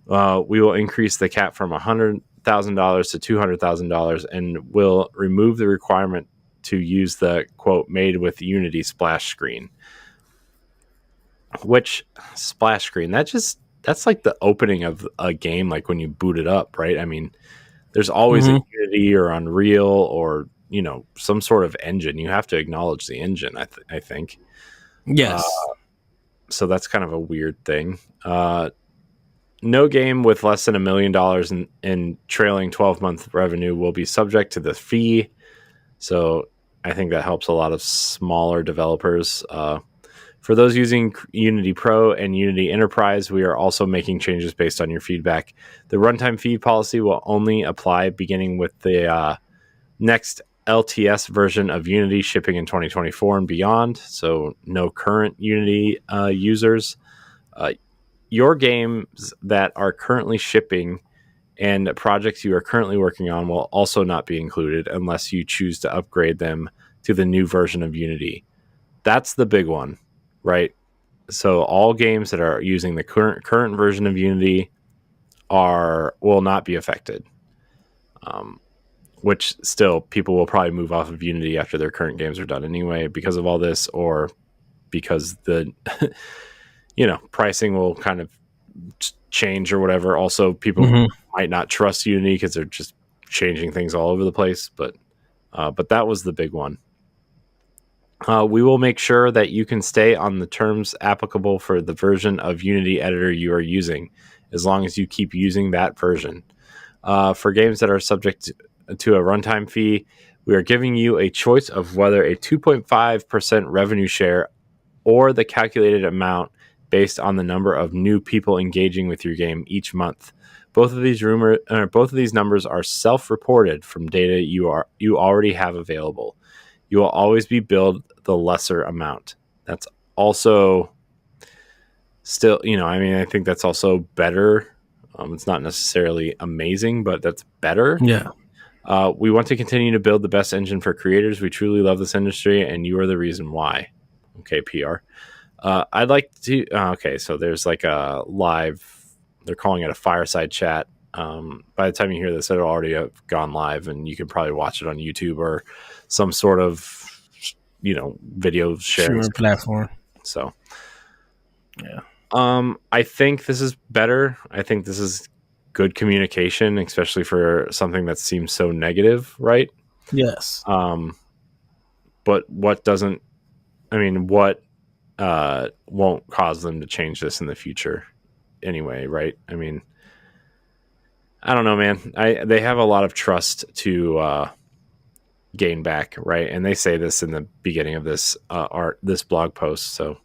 We will increase the cap from $100,000 to $200,000 and will remove the requirement to use the quote made with Unity splash screen. Which splash screen? That's like the opening of a game, like when you boot it up, right? I mean, there's always a Unity or Unreal or some sort of engine. You have to acknowledge the engine, I think. Yes. So that's kind of a weird thing. No game with less than $1 million in trailing 12-month revenue will be subject to the fee. So I think that helps a lot of smaller developers. For those using Unity Pro and Unity Enterprise, we are also making changes based on your feedback. The runtime fee policy will only apply beginning with the next LTS version of Unity shipping in 2024 and beyond. So no current Unity users. Your games that are currently shipping and projects you are currently working on will also not be included unless you choose to upgrade them to the new version of Unity. That's the big one, right? So all games that are using the current version of Unity will not be affected. Which still, people will probably move off of Unity after their current games are done anyway because of all this, or because the pricing will kind of change or whatever. Also, people might not trust Unity because they're just changing things all over the place. But that was the big one. We will make sure that you can stay on the terms applicable for the version of Unity editor you are using, as long as you keep using that version. For games that are subject to a runtime fee, we are giving you a choice of whether a 2.5% revenue share or the calculated amount based on the number of new people engaging with your game each month. Both of these numbers are self-reported from data you already have available. You will always be billed the lesser amount. That's also still, I think that's also better. It's not necessarily amazing, but that's better. Yeah. We want to continue to build the best engine for creators. We truly love this industry, and you are the reason why. Okay, PR. I'd like to... okay, so there's like a live... They're calling it a fireside chat. By the time you hear this, it'll already have gone live, and you can probably watch it on YouTube or some sort of, video sharing platform. So, yeah. I think this is better. I think this is good communication, especially for something that seems so negative, right? Yes. But what doesn't... what won't cause them to change this in the future anyway, right? I don't know, man. They have a lot of trust to gain back, right? And they say this in the beginning of this this blog post. So,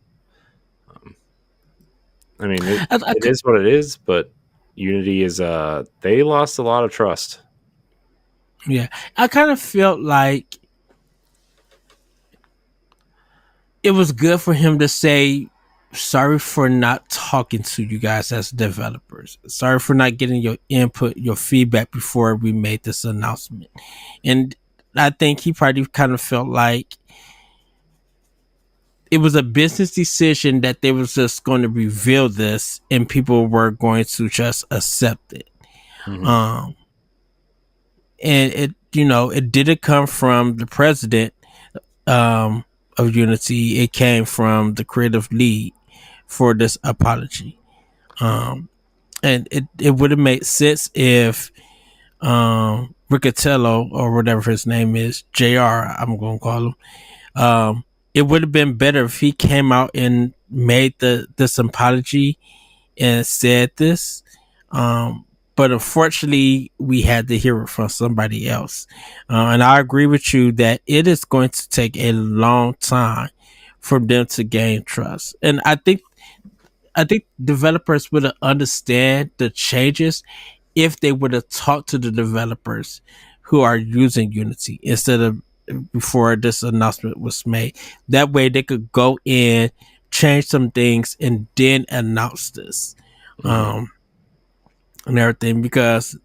it is what it is. But Unity is they lost a lot of trust. Yeah, I kind of felt like it was good for him to say, sorry for not talking to you guys as developers. Sorry for not getting your input, your feedback before we made this announcement. And I think he probably kind of felt like it was a business decision that they was just going to reveal this and people were going to just accept it. Mm-hmm. And it didn't come from the president of Unity. It came from the creative lead for this apology. And it would have made sense if Riccatello, or whatever his name is, JR, I'm going to call him, it would have been better if he came out and made this apology and said this. But unfortunately, we had to hear it from somebody else. And I agree with you that it is going to take a long time for them to gain trust. And I think developers would understand the changes if they would have talked to the developers who are using Unity instead of before this announcement was made. That way they could go in, change some things, and then announce this. Mm-hmm. And everything, because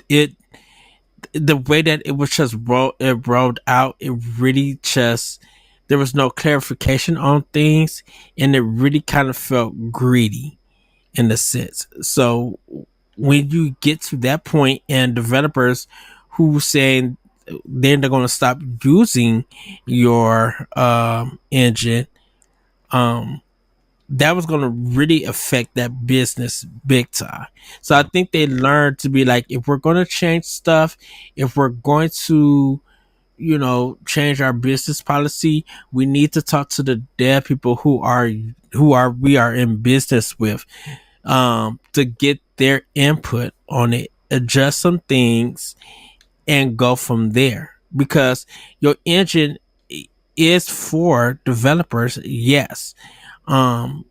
the way that it was just rolled out, it really just, there was no clarification on things, and it really kind of felt greedy in a sense. So when you get to that point and developers who saying then they're going to stop using your engine, that was going to really affect that business big time. So I think they learned to be like, if we're going to change stuff, if we're going to, change our business policy, we need to talk to the dev people we are in business with, to get their input on it, adjust some things, and go from there. Because your engine is for developers, yes. And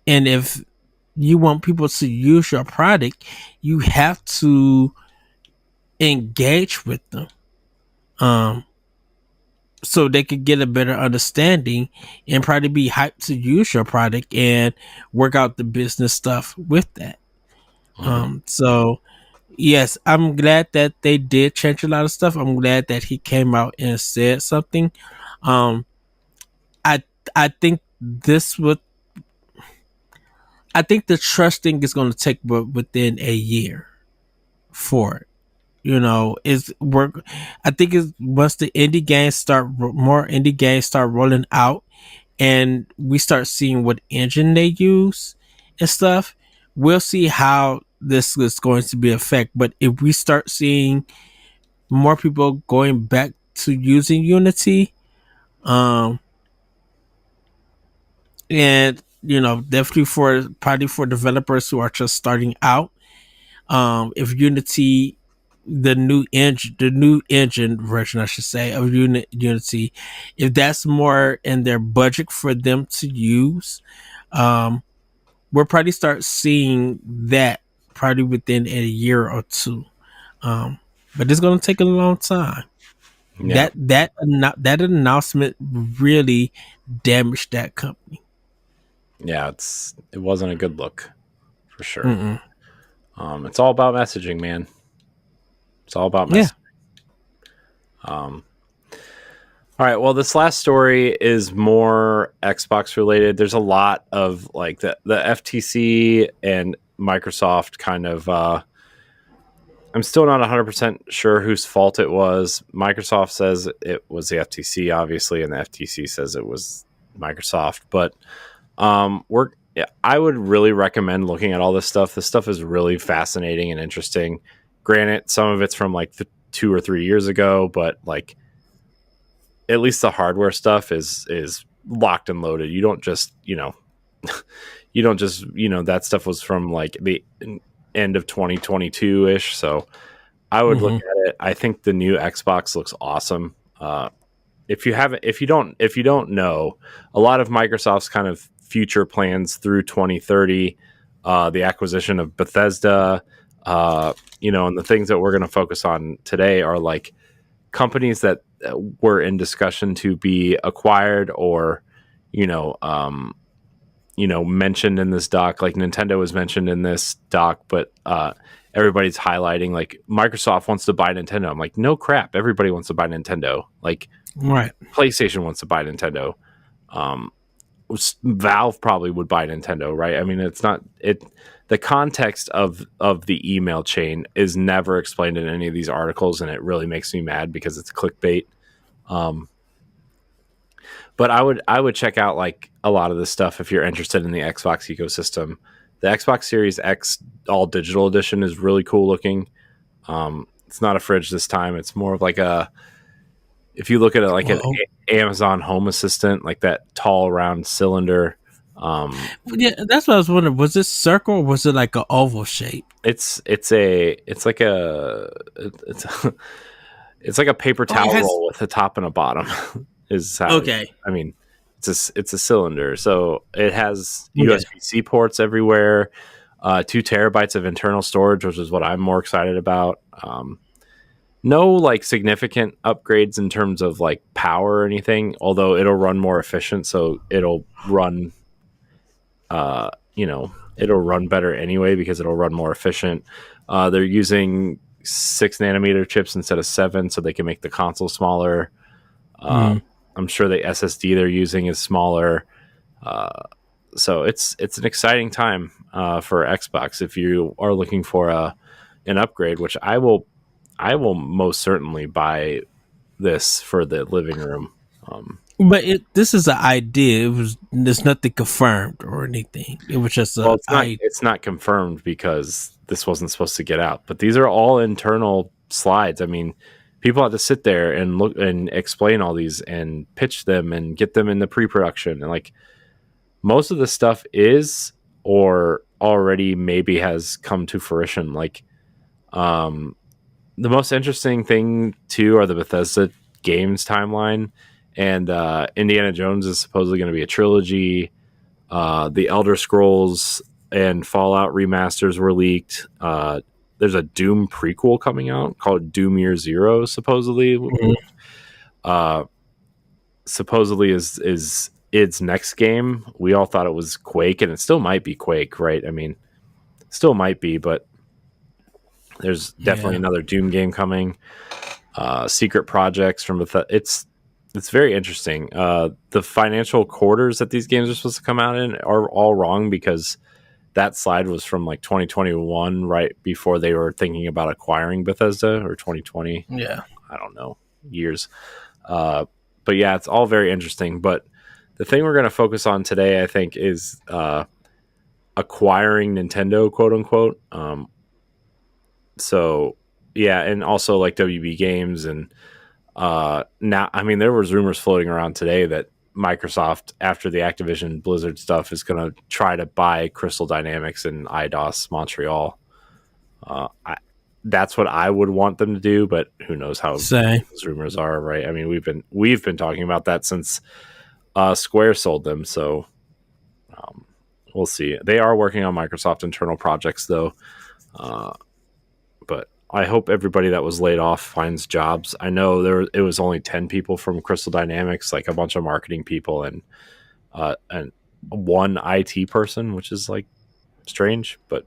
if you want people to use your product, you have to engage with them, so they could get a better understanding and probably be hyped to use your product and work out the business stuff with that. So yes, I'm glad that they did change a lot of stuff. I'm glad that he came out and said something. Um, I I think this would I think the trust thing is going to take within a year for it. Is work. I think it's once the more indie games start rolling out, and we start seeing what engine they use and stuff, we'll see how this is going to be effect. But if we start seeing more people going back to using Unity, um, and definitely probably for developers who are just starting out, if Unity, the new engine version, I should say, of Unity, if that's more in their budget for them to use, we'll probably start seeing that probably within a year or two. But it's going to take a long time. Yeah. That announcement really damaged that company. Yeah, it wasn't a good look, for sure. It's all about messaging, man. It's all about messaging. Yeah. All right. Well, this last story is more Xbox related. There's a lot of like the FTC and Microsoft kind of. I'm still not 100% sure whose fault it was. Microsoft says it was the FTC, obviously, and the FTC says it was Microsoft. But I would really recommend looking at all this stuff. This stuff is really fascinating and interesting. Granted, some of it's from like 2 or 3 years ago, but like at least the hardware stuff is locked and loaded. You don't just, that stuff was from like the end of 2022 ish. So I would look at it. I think the new Xbox looks awesome. If you don't know, a lot of Microsoft's kind of future plans through 2030, the acquisition of Bethesda, and the things that we're going to focus on today are like companies that were in discussion to be acquired or, mentioned in this doc. Like Nintendo was mentioned in this doc, but everybody's highlighting like Microsoft wants to buy Nintendo. I'm like, no crap, everybody wants to buy Nintendo. Like, right? PlayStation wants to buy Nintendo. Valve probably would buy Nintendo, right? I mean, it's not it. The context of the email chain is never explained in any of these articles, and it really makes me mad because it's clickbait. But I would check out like a lot of this stuff if you're interested in the Xbox ecosystem. The Xbox Series X all digital edition is really cool looking. It's not a fridge this time. It's more of like if you look at it like an Amazon Home Assistant, like that tall round cylinder. Yeah, that's what I was wondering. Was it circle or was it like an oval shape? It's like a paper towel roll with a top and a bottom. Is how I mean, it's a cylinder, so it has USB-C ports everywhere. 2 terabytes of internal storage, which is what I'm more excited about. No like significant upgrades in terms of like power or anything, although it'll run more efficient, so it'll run it'll run better anyway because it'll run more efficient. They're using 6 nanometer chips instead of 7, so they can make the console smaller. I'm sure the SSD they're using is smaller. So it's an exciting time for Xbox if you are looking for an upgrade, which I will most certainly buy this for the living room. But this is an idea. There's nothing confirmed or anything. It was just it's not confirmed because this wasn't supposed to get out. But these are all internal slides. I mean, people had to sit there and look and explain all these and pitch them and get them in the pre-production, and like most of the stuff is or already maybe has come to fruition. Like the most interesting thing too are the Bethesda games timeline, and Indiana Jones is supposedly going to be a trilogy. The Elder Scrolls and Fallout remasters were leaked. There's a Doom prequel coming out called Doom Year Zero, supposedly. Supposedly is its next game. We all thought it was Quake, and it still might be Quake, right? I mean, still might be, but there's definitely another Doom game coming. Secret projects from Bethesda. It's very interesting. The financial quarters that these games are supposed to come out in are all wrong, because that slide was from like 2021, right before they were thinking about acquiring Bethesda, or 2020. Yeah. I don't know, years. But yeah, it's all very interesting. But the thing we're going to focus on today, I think, is acquiring Nintendo, quote unquote. So yeah, and also like WB Games, and now, I mean, there was rumors floating around today that Microsoft, after the Activision Blizzard stuff, is going to try to buy Crystal Dynamics and IDOS Montreal. That's what I would want them to do, but who knows how those rumors are, right? I mean, we've been talking about that since Square sold them, so we'll see. They are working on Microsoft internal projects, though, but I hope everybody that was laid off finds jobs. I know it was only 10 people from Crystal Dynamics, like a bunch of marketing people and one IT person, which is like strange, but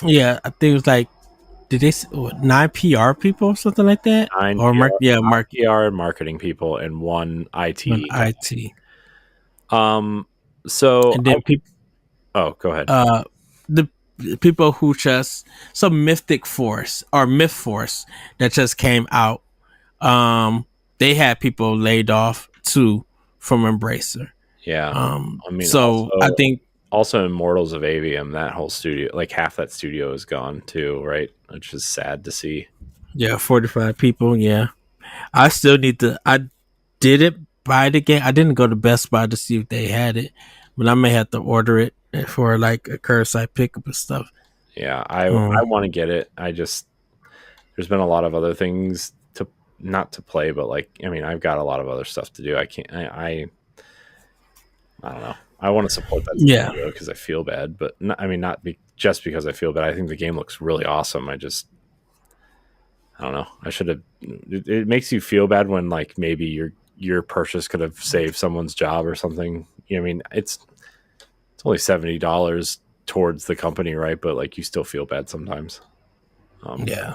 yeah, I think it was like, did they 9 PR people or something like that? 9 or PR, PR and marketing people and one IT. IT. So and then people. Oh, go ahead. The people who just some Mythic Force or Myth Force that just came out. They had people laid off too from Embracer. Yeah. I mean, so also, I think also Immortals of Avium, that whole studio, like half that studio is gone too, right? Which is sad to see. Yeah, 45 people. Yeah, I still need to. I didn't buy the game. I didn't go to Best Buy to see if they had it, but I may have to order it for like a curbside pickup and stuff. Yeah, I want to get it. There's been a lot of other things not to play, but like, I mean, I've got a lot of other stuff to do. I can't. I don't know. I want to support that studio because I feel bad, but not just because I feel bad. I think the game looks really awesome. I don't know. I should have. It makes you feel bad when like maybe your purchase could have saved someone's job or something. You know, I mean, it's only $70 towards the company, right? But like, you still feel bad sometimes. Yeah.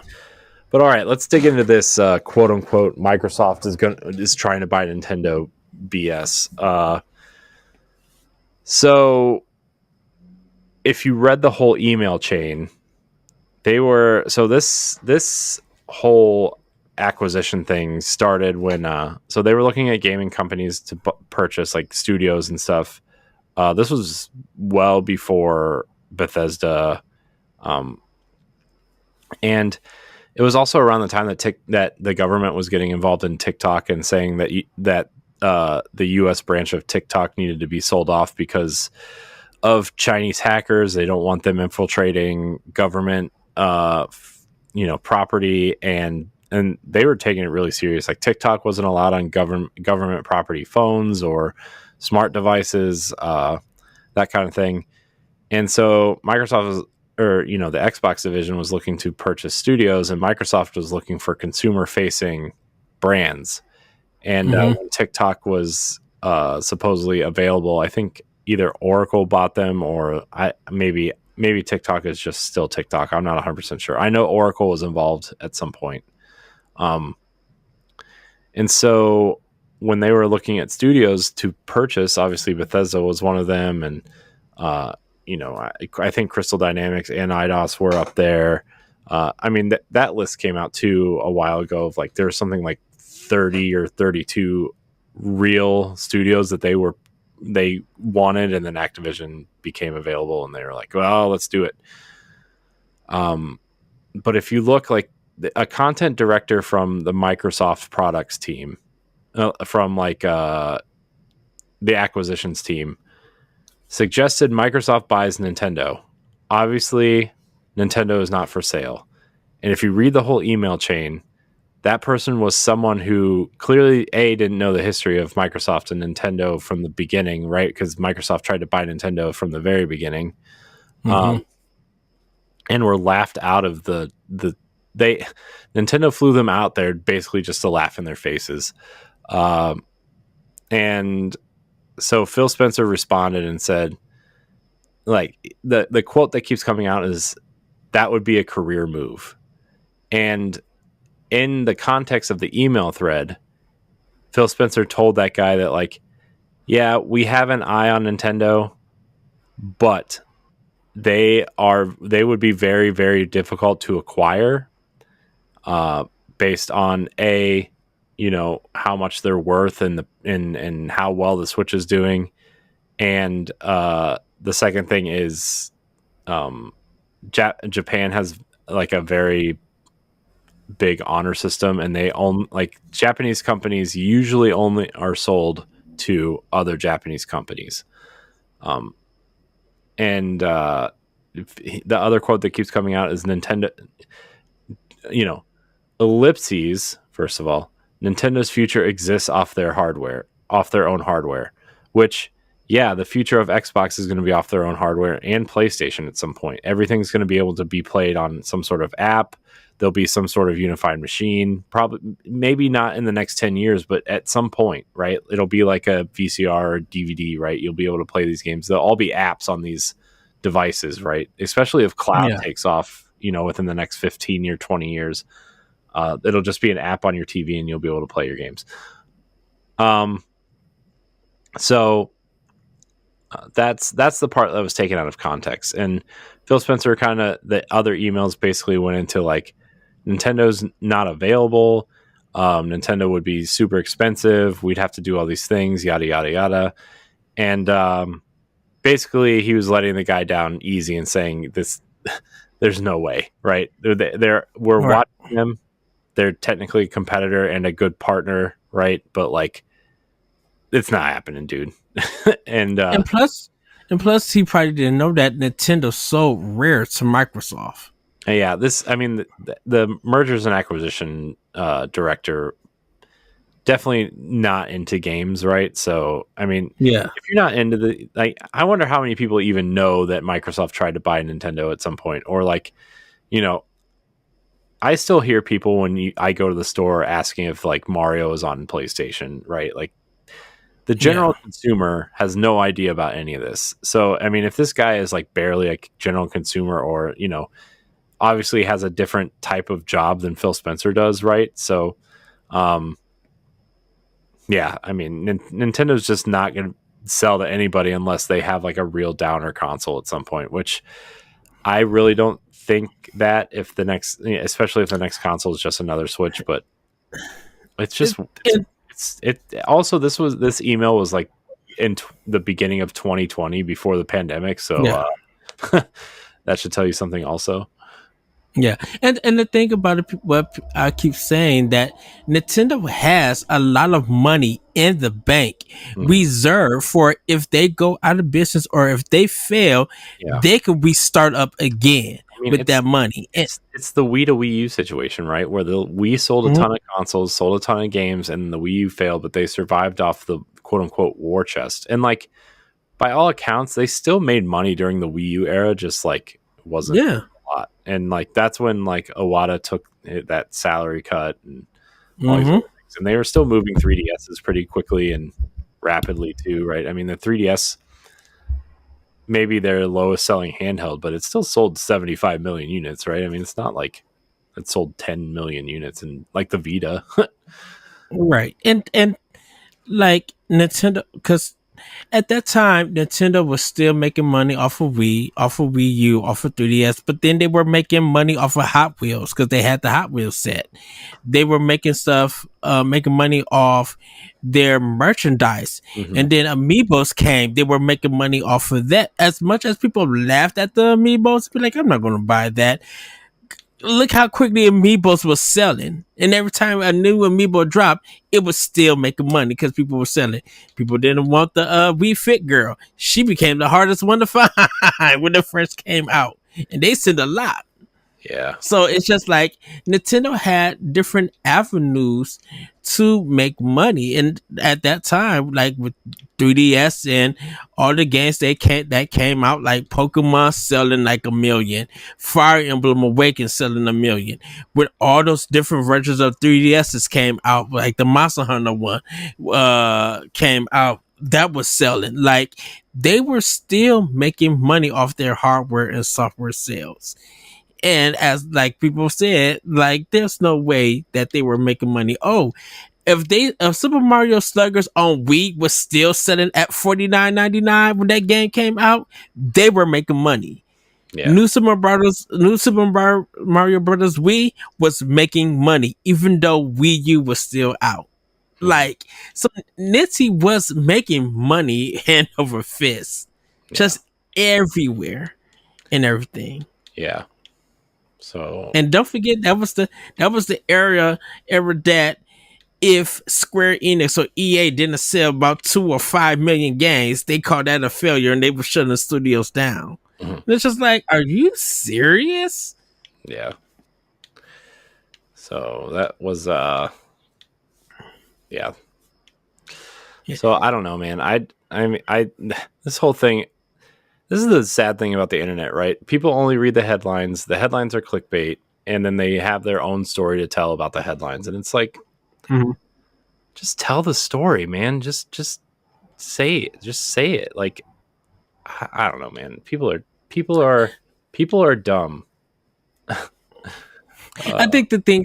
But all right, let's dig into this quote unquote Microsoft is trying to buy Nintendo BS. So if you read the whole email chain, this whole acquisition thing started when so they were looking at gaming companies to purchase like studios and stuff. This was well before Bethesda, and it was also around the time that the government was getting involved in TikTok and saying that the U.S. branch of TikTok needed to be sold off because of Chinese hackers. They don't want them infiltrating government, property, and they were taking it really serious. Like TikTok wasn't allowed on government property phones or smart devices, that kind of thing. And so Microsoft the Xbox division was looking to purchase studios, and Microsoft was looking for consumer-facing brands. And when TikTok was supposedly available, I think either Oracle bought them, or maybe TikTok is just still TikTok. I'm not 100% sure. I know Oracle was involved at some point. And so when they were looking at studios to purchase, obviously Bethesda was one of them, and I think Crystal Dynamics and IDOS were up there. I mean, that list came out too a while ago of like, there was something like 30 or 32 real studios that they wanted, and then Activision became available and they were like, well, let's do it. But if you look, like, a content director from the Microsoft products team, from like the acquisitions team, suggested Microsoft buys Nintendo. Obviously, Nintendo is not for sale. And if you read the whole email chain, that person was someone who clearly didn't know the history of Microsoft and Nintendo from the beginning, right? Because Microsoft tried to buy Nintendo from the very beginning, and were laughed out of Nintendo flew them out there basically just to laugh in their faces. And so Phil Spencer responded and said, like, the quote that keeps coming out is, that would be a career move. And in the context of the email thread, Phil Spencer told that guy that, like, yeah, we have an eye on Nintendo, but they would be very, very difficult to acquire, based on how much they're worth and how well the Switch is doing. And the second thing is, Japan has like a very big honor system, and they own, like, Japanese companies usually only are sold to other Japanese companies. And the other quote that keeps coming out is Nintendo, ellipses. First of all, Nintendo's future exists off their own hardware, which, yeah, the future of Xbox is going to be off their own hardware, and PlayStation at some point. Everything's going to be able to be played on some sort of app. There'll be some sort of unified machine, probably, maybe not in the next 10 years, but at some point, right? It'll be like a VCR or DVD, right? You'll be able to play these games. They'll all be apps on these devices, right? Especially if cloud takes off, within the next 15 or 20 years. It'll just be an app on your TV and you'll be able to play your games. So that's the part that was taken out of context. And Phil Spencer, kind of, the other emails basically went into, like, Nintendo's not available. Nintendo would be super expensive. We'd have to do all these things, yada, yada, yada. And basically he was letting the guy down easy and saying, this, there's no way, right? We're watching them. They're technically a competitor and a good partner, right? But, like, it's not happening, dude. and plus he probably didn't know that Nintendo sold Rare to Microsoft. Yeah, the mergers and acquisition director, definitely not into games, right? So, I mean, yeah, if you're not into I wonder how many people even know that Microsoft tried to buy Nintendo at some point, or, like, I still hear people when I go to the store asking if, like, Mario is on PlayStation, right? Like, the general consumer has no idea about any of this. So, I mean, if this guy is, like, barely a general consumer, or, obviously has a different type of job than Phil Spencer does, right? So, yeah, I mean, Nintendo's just not going to sell to anybody unless they have, like, a real downer console at some point, which I really don't think that especially if the next console is just another Switch, but it's just... Also, this email was, like, in the beginning of 2020, before the pandemic, so that should tell you something also. Yeah, and the thing about it, what I keep saying, that Nintendo has a lot of money in the bank reserved for if they go out of business or if they fail, they could restart up again with that money. It's the Wii to Wii U situation, right? Where the Wii sold a ton of consoles, sold a ton of games, and the Wii U failed, but they survived off the quote unquote war chest. And, like, by all accounts, they still made money during the Wii U era, just, like, wasn't a lot. And, like, that's when, like, Iwata took that salary cut and all these other things. And they were still moving 3DSs pretty quickly and rapidly too, right? I mean, the 3DS, maybe their lowest selling handheld, but it still sold 75 million units, right? I mean, it's not like it sold 10 million units, and, like, the Vita. Right. And like, Nintendo, because at that time Nintendo was still making money off of Wii U, off of 3DS, but then they were making money off of Hot Wheels because they had the Hot Wheels set. They were making money off their merchandise. And then Amiibos came, they were making money off of that. As much as people laughed at the Amiibos, be like, I'm not going to buy that. look how quickly Amiibos was selling. And every time a new Amiibo dropped, it was still making money because people were selling. People didn't want the Wii Fit girl. She became the hardest one to find when it first came out. And they sent a lot. Yeah. So it's just like Nintendo had different avenues to make money, and at that time, like with 3DS and all the games that came out, like Pokemon selling like 1 million, Fire Emblem Awakening selling 1 million, with all those different versions of 3DSs came out, like the Monster Hunter one came out, that was selling. Like they were still making money off their hardware and software sales. And as like people said, like there's no way that they were making money. Oh, if Super Mario Sluggers on Wii was still selling at $49.99 when that game came out, they were making money. Yeah. New Super Mario Brothers Wii was making money, even though Wii U was still out. Like, so Nitty was making money hand over fist, just everywhere and everything. Yeah. So, and don't forget that was the era that if Square Enix or EA didn't sell about 2 or 5 million games, they called that a failure and they were shutting the studios down. It's just like, are you serious? Yeah. So that was yeah. So I don't know, man. I mean, this whole thing, this is the sad thing about the internet, right? People only read the headlines. The headlines are clickbait, and then they have their own story to tell about the headlines. And it's like, just tell the story, man. Just say it. Just say it. Like, I don't know, man. People are dumb. I think the thing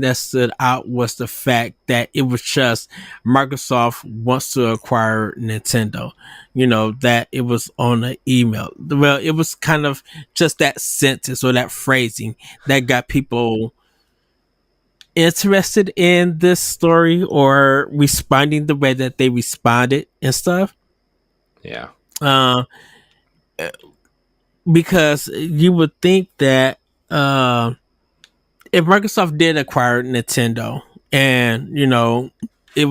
that stood out was the fact that it was just Microsoft wants to acquire Nintendo. You know, that it was on an email. Well, it was kind of just that sentence or that phrasing that got people interested in this story or responding the way that they responded and stuff. Yeah. Because you would think that if Microsoft did acquire Nintendo, and you know, if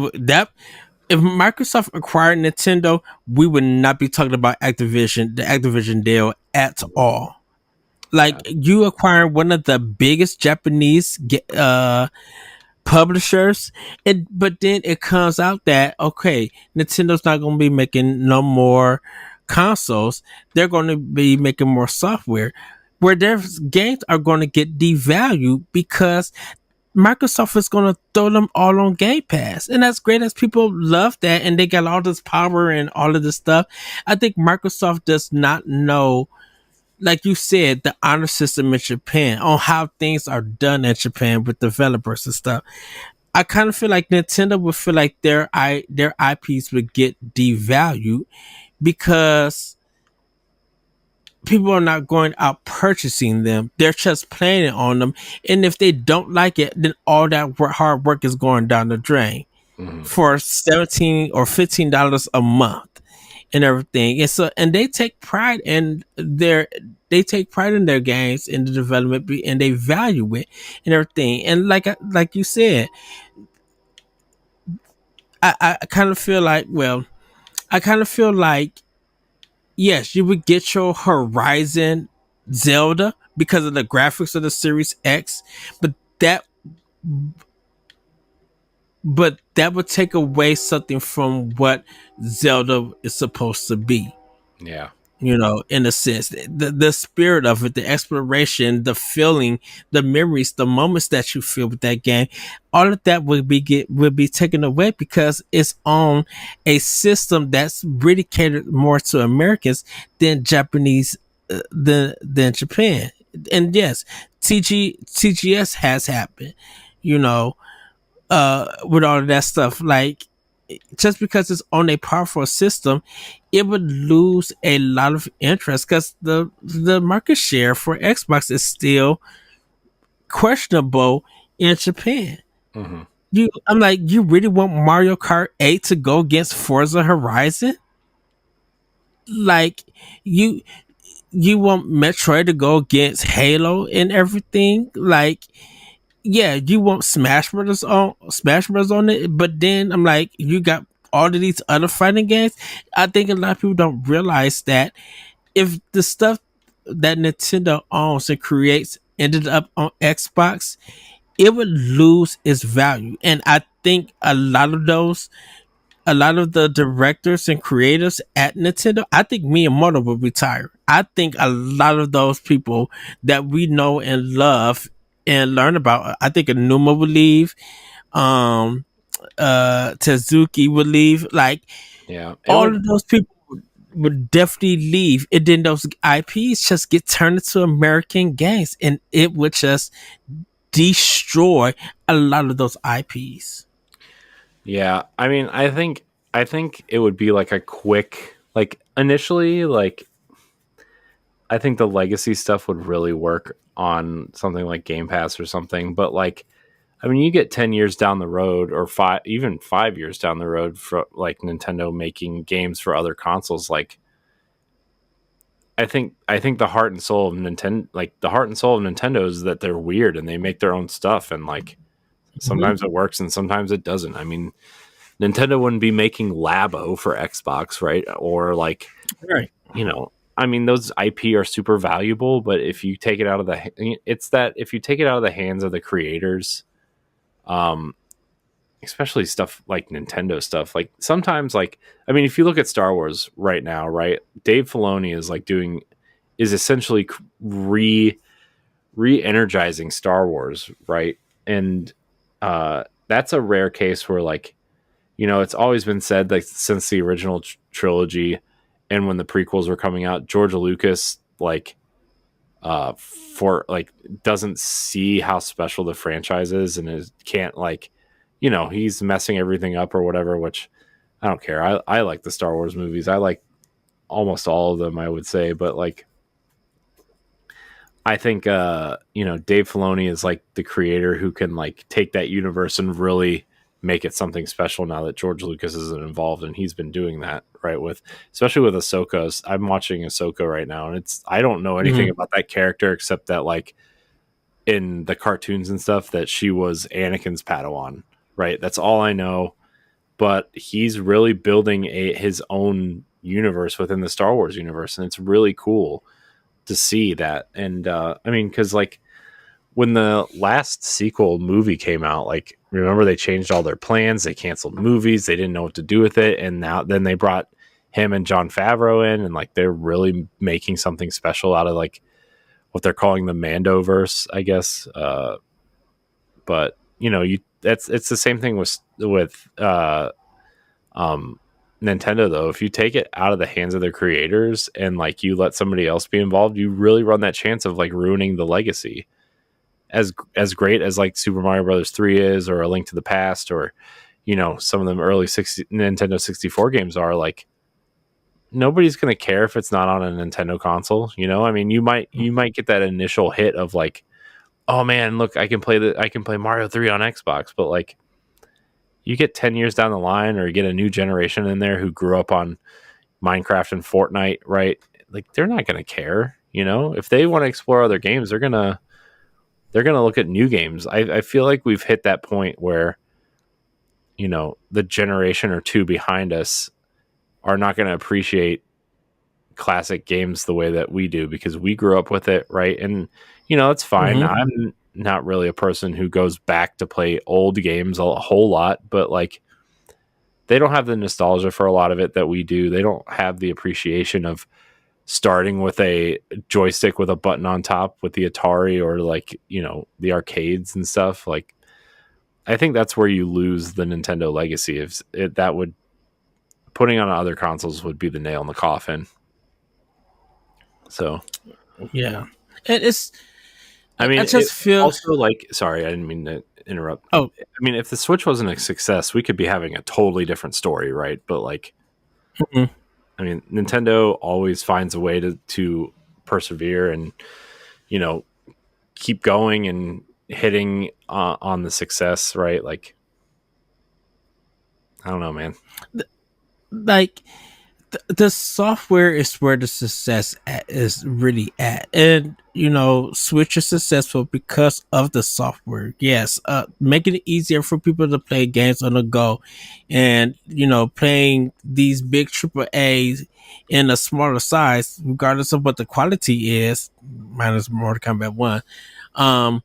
Microsoft acquired Nintendo, we would not be talking about the Activision deal at all. Like you acquiring one of the biggest Japanese publishers, but then it comes out that okay, Nintendo's not going to be making no more consoles. They're going to be making more software, where their games are going to get devalued because Microsoft is going to throw them all on Game Pass. And that's great, as people love that and they got all this power and all of this stuff. I think Microsoft does not know, like you said, the honor system in Japan, on how things are done in Japan with developers and stuff. I kind of feel like Nintendo would feel like their IPs would get devalued because people are not going out purchasing them. They're just playing it on them. And if they don't like it, then all that hard work is going down the drain for $17 or $15 a month and everything. And so, and they take pride in their games, in the development, and they value it and everything. And like you said, I kind of feel like, yes, you would get your Horizon Zelda because of the graphics of the Series X, but that would take away something from what Zelda is supposed to be. Yeah. You know, in a sense, the spirit of it, the exploration, the feeling, the memories, the moments that you feel with that game, all of that would be taken away because it's on a system that's really catered more to Americans than Japanese, than Japan. And yes, TGS has happened, you know, with all of that stuff. Like, just because it's on a powerful system, it would lose a lot of interest because the market share for Xbox is still questionable in Japan. I'm like, you really want Mario Kart 8 to go against Forza Horizon? Like, you you want Metroid to go against Halo and everything. Like, yeah, you want Smash Bros on it, but then I'm like, you got all of these other fighting games. I think a lot of people don't realize that if the stuff that Nintendo owns and creates ended up on Xbox, it would lose its value. And I think a lot of the directors and creators at Nintendo, I think Miyamoto will retire. I think a lot of those people that we know and love and learn about, I think Anuma will leave, um, Tezuki will leave. Like, Yeah, it all would. of those people would definitely leave, and then those IPs just get turned into American games, and it would just destroy a lot of those IPs. Yeah, I mean, I think it would be like a quick, like initially, like I think the legacy stuff would really work on something like Game Pass or something. But like, I mean, you get 10 years down the road, or even 5 years down the road, for like Nintendo making games for other consoles. Like, I think the heart and soul of Nintendo, like the heart and soul of Nintendo, is that they're weird and they make their own stuff, and like Mhm. sometimes it works and sometimes it doesn't. I mean, Nintendo wouldn't be making Labo for Xbox, right? Or like, Right. I mean, those IP are super valuable, but if you take it out of it's that if you take it out of the hands of the creators, um, especially stuff like Nintendo stuff, like sometimes, like, I mean, if you look at Star Wars right now, right, Dave Filoni is like is essentially re-energizing Star Wars, right, and that's a rare case where like, it's always been said, like, since the original trilogy and when the prequels were coming out, George Lucas, like, for like, doesn't see how special the franchise is, and can't, like, he's messing everything up or whatever, which I don't care. I like the Star Wars movies. I like almost all of them, I would say, but like, I think Dave Filoni is like the creator who can like take that universe and really make it something special now that George Lucas isn't involved, and he's been doing that, right, with especially with Ahsoka. I'm watching Ahsoka right now, and I don't know anything Mhm. about that character except that, like, in the cartoons and stuff, that she was Anakin's Padawan, right? That's all I know. But he's really building his own universe within the Star Wars universe, and it's really cool to see that. And I mean, because like when the last sequel movie came out, like, remember, they changed all their plans, they canceled movies, they didn't know what to do with it, and now then they brought him and John Favreau in, and like they're really making something special out of like what they're calling the Mandoverse, I guess. But you that's it's the same thing with um Nintendo, though. If you take it out of the hands of the creators and like you let somebody else be involved, you really run that chance of like ruining the legacy. As great as like Super Mario Brothers 3 is, or A Link to the Past, or some of them early Nintendo 64 games are, like, nobody's going to care if it's not on a Nintendo console. I mean, you might get that initial hit of like, oh man, look, I can play Mario 3 on Xbox, but like, you get 10 years down the line, or you get a new generation in there who grew up on Minecraft and Fortnite, right? Like, they're not going to care. If they want to explore other games, they're gonna look at new games. I feel like we've hit that point where the generation or two behind us are not going to appreciate classic games the way that we do, because we grew up with it, right? And it's fine. Mhm. I'm not really a person who goes back to play old games a whole lot, but like, they don't have the nostalgia for a lot of it that we do. They don't have the appreciation of starting with a joystick with a button on top with the Atari, or like, the arcades and stuff. Like, I think that's where you lose the Nintendo legacy. If it, that would Putting on other consoles would be the nail in the coffin. So, Yeah. And it's I I mean, it just feel also, like, sorry, I didn't mean to interrupt. oh, I mean, if the Switch wasn't a success, we could be having a totally different story, right? But like, mhm. I mean, Nintendo always finds a way to persevere and you know keep going and hitting on the success, right? Like, I don't know, man. like the software is where the success is really at, and Switch is successful because of the software. Yes, making it easier for people to play games on the go, and playing these big triple A's in a smaller size, regardless of what the quality is, minus Mortal Kombat 1. um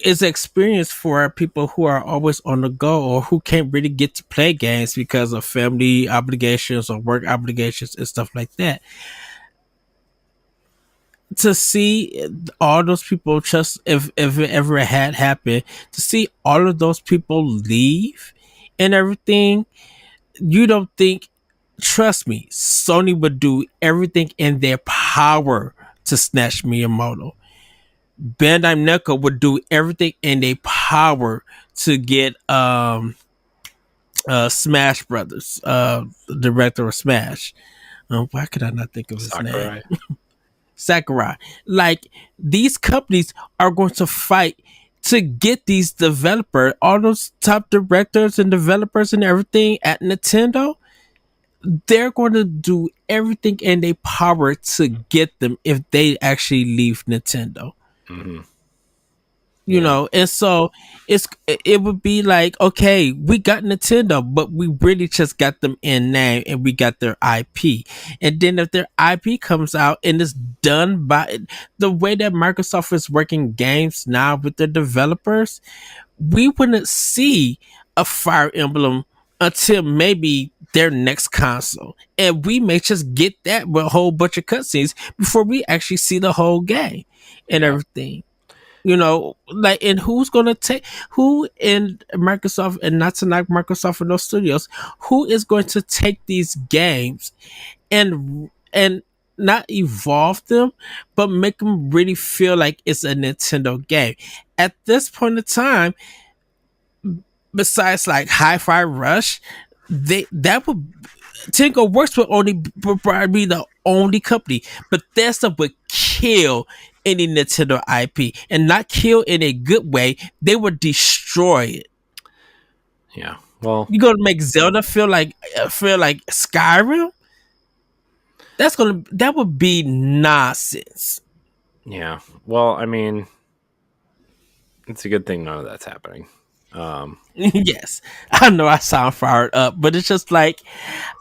is an experience for people who are always on the go or who can't really get to play games because of family obligations or work obligations and stuff like that. To see all those people, just if it ever had happened, to see all of those people leave and everything, you don't think, trust me, Sony would do everything in their power to snatch Miyamoto. Bandai Namco would do everything in their power to get Smash Brothers, the director of Smash. Why could I not think of his name? Sakurai. Like, these companies are going to fight to get these developers, all those top directors and developers and everything at Nintendo. They're going to do everything in their power to get them if they actually leave Nintendo. Mm-hmm. And so it would be like, okay, we got Nintendo, but we really just got them in name and we got their IP. And then if their IP comes out and it's done by the way that Microsoft is working games now with their developers, we wouldn't see a Fire Emblem until maybe their next console. And we may just get that with a whole bunch of cutscenes before we actually see the whole game and everything. Like, and who in Microsoft, and not to knock Microsoft and those studios, who is going to take these games and not evolve them, but make them really feel like it's a Nintendo game? At this point in time, besides like Hi-Fi Rush, Tinko Works would probably be the only company, but that stuff would kill any Nintendo IP, and not kill in a good way. They would destroy it. Yeah, well, you're gonna make Zelda feel like Skyrim. That would be nonsense. Yeah, well, I mean, it's a good thing none of that's happening. Yes, I know I sound fired up, but it's just like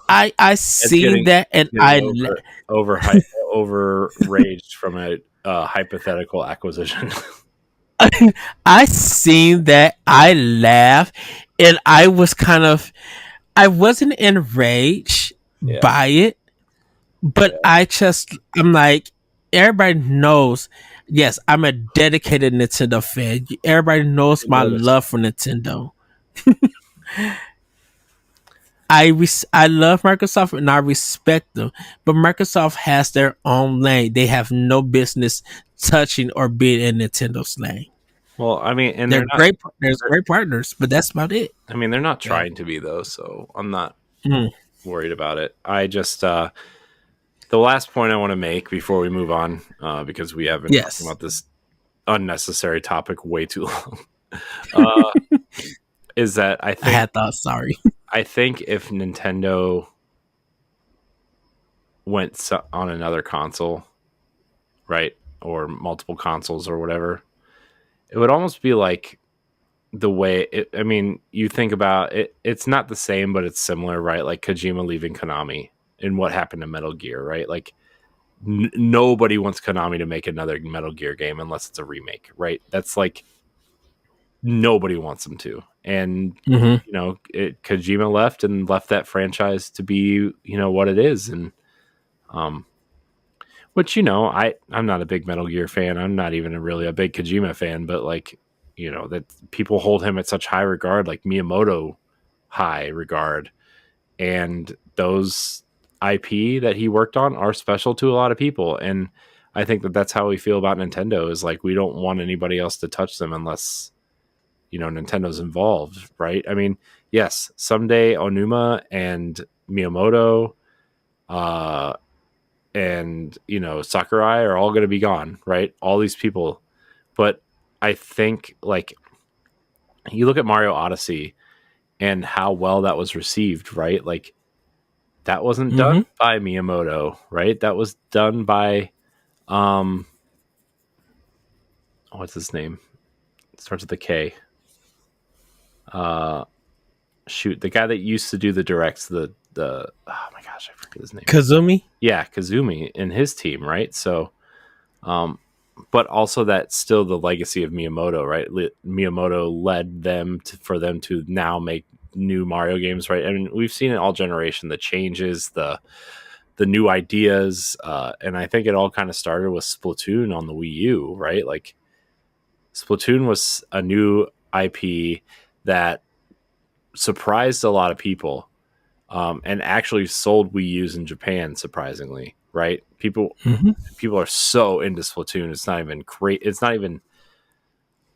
I seen that, and I overraged from a hypothetical acquisition. I seen that, I laughed, and I wasn't enraged by it, but I'm like, everybody knows. Yes, I'm a dedicated Nintendo fan. Everybody knows my love for Nintendo. I love Microsoft and I respect them, but Microsoft has their own lane. They have no business touching or being in Nintendo's lane. Well, I mean, and they're great. There's great partners, but that's about it. I mean, they're not trying to be, though, so I'm not worried about it. I just the last point I want to make before we move on, because we have been talking about this unnecessary topic way too long, is that I had thoughts. Sorry. I think if Nintendo went on another console, right, or multiple consoles or whatever, it would almost be like the way I mean, you think about it, it's not the same, but it's similar, right? Like Kojima leaving Konami and what happened to Metal Gear, right? Like nobody wants Konami to make another Metal Gear game unless it's a remake, right? That's like nobody wants them to. And Kojima left that franchise to be, what it is. And which, I'm not a big Metal Gear fan. I'm not even really a big Kojima fan, but like, that people hold him at such high regard, like Miyamoto high regard. And those IP that he worked on are special to a lot of people. And I think that's how we feel about Nintendo, is like, we don't want anybody else to touch them unless, Nintendo's involved, right? I mean, yes, someday Onuma and Miyamoto, and Sakurai are all going to be gone, right? All these people. But I think, like, you look at Mario Odyssey and how well that was received, right? Like, that wasn't done by Miyamoto, right? That was done by what's his name? It starts with a K. Shoot, the guy that used to do the directs, the oh my gosh, I forget his name. Kazumi? Yeah, Kazumi and his team, right? So but also that's still the legacy of Miyamoto, right? Miyamoto led them for them to now make new Mario games, right? I mean, we've seen it all generation, the changes, the new ideas, and I think it all kind of started with Splatoon on the Wii U, right? Like Splatoon was a new IP that surprised a lot of people, and actually sold Wii U's in Japan, surprisingly, right? People are so into Splatoon. It's not even great. It's not even.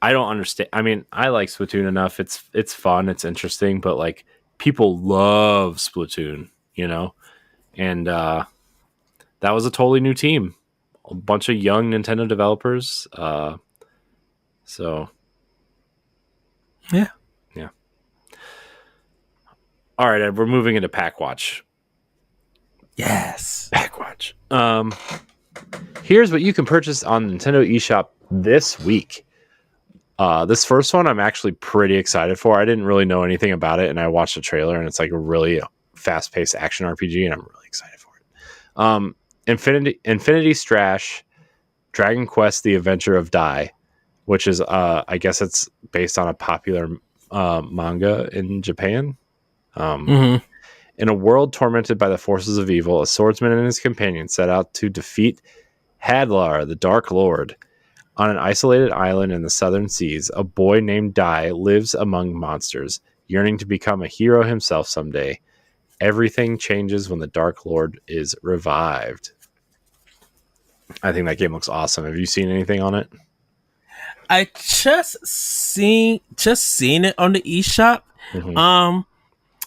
I don't understand. I mean, I like Splatoon enough. It's fun. It's interesting, but like people love Splatoon, you know, and that was a totally new team, a bunch of young Nintendo developers. So Yeah. All right, Ed, we're moving into Pack Watch. Yes. Pack Watch. Here's what you can purchase on Nintendo eShop this week. This first one I'm actually pretty excited for. I didn't really know anything about it, and I watched the trailer, and it's like a really fast-paced action RPG, and I'm really excited for it. Infinity Strash, Dragon Quest: The Adventure of Dai, which is I guess it's based on a popular manga in Japan. In a world tormented by the forces of evil, a swordsman and his companions set out to defeat Hadlar, the Dark Lord. On an isolated island in the southern seas, a boy named Dai lives among monsters, yearning to become a hero himself someday. Everything changes when the Dark Lord is revived. I think that game looks awesome. Have you seen anything on it? I just seen it on the eShop.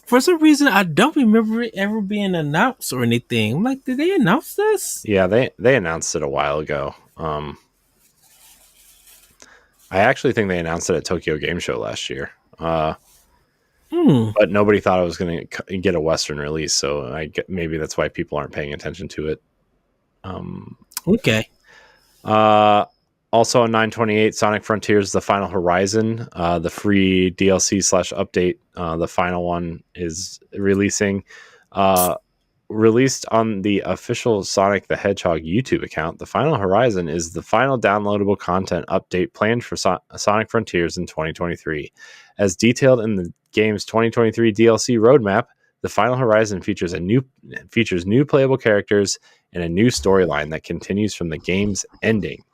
For some reason, I don't remember it ever being announced or anything. I'm like, did they announce this? Yeah, they announced it a while ago. I actually think they announced it at Tokyo Game Show last year. But nobody thought it was going to get a Western release, so maybe that's why people aren't paying attention to it. Okay. Also on 9/28, Sonic Frontiers: The Final Horizon, the free DLC /update. The final one is releasing. Released on the official Sonic the Hedgehog YouTube account, The Final Horizon is the final downloadable content update planned for Sonic Frontiers in 2023. As detailed in the game's 2023 DLC roadmap, The Final Horizon features new playable characters and a new storyline that continues from the game's ending.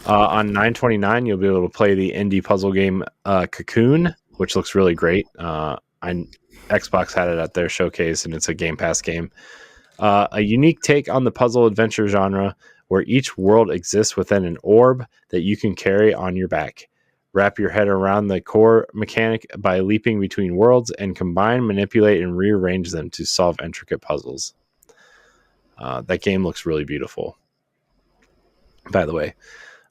On 9/29, you'll be able to play the indie puzzle game Cocoon, which looks really great. Xbox had it at their showcase, and it's a Game Pass game. A unique take on the puzzle adventure genre, where each world exists within an orb that you can carry on your back. Wrap your head around the core mechanic by leaping between worlds and combine, manipulate, and rearrange them to solve intricate puzzles. That game looks really beautiful, by the way.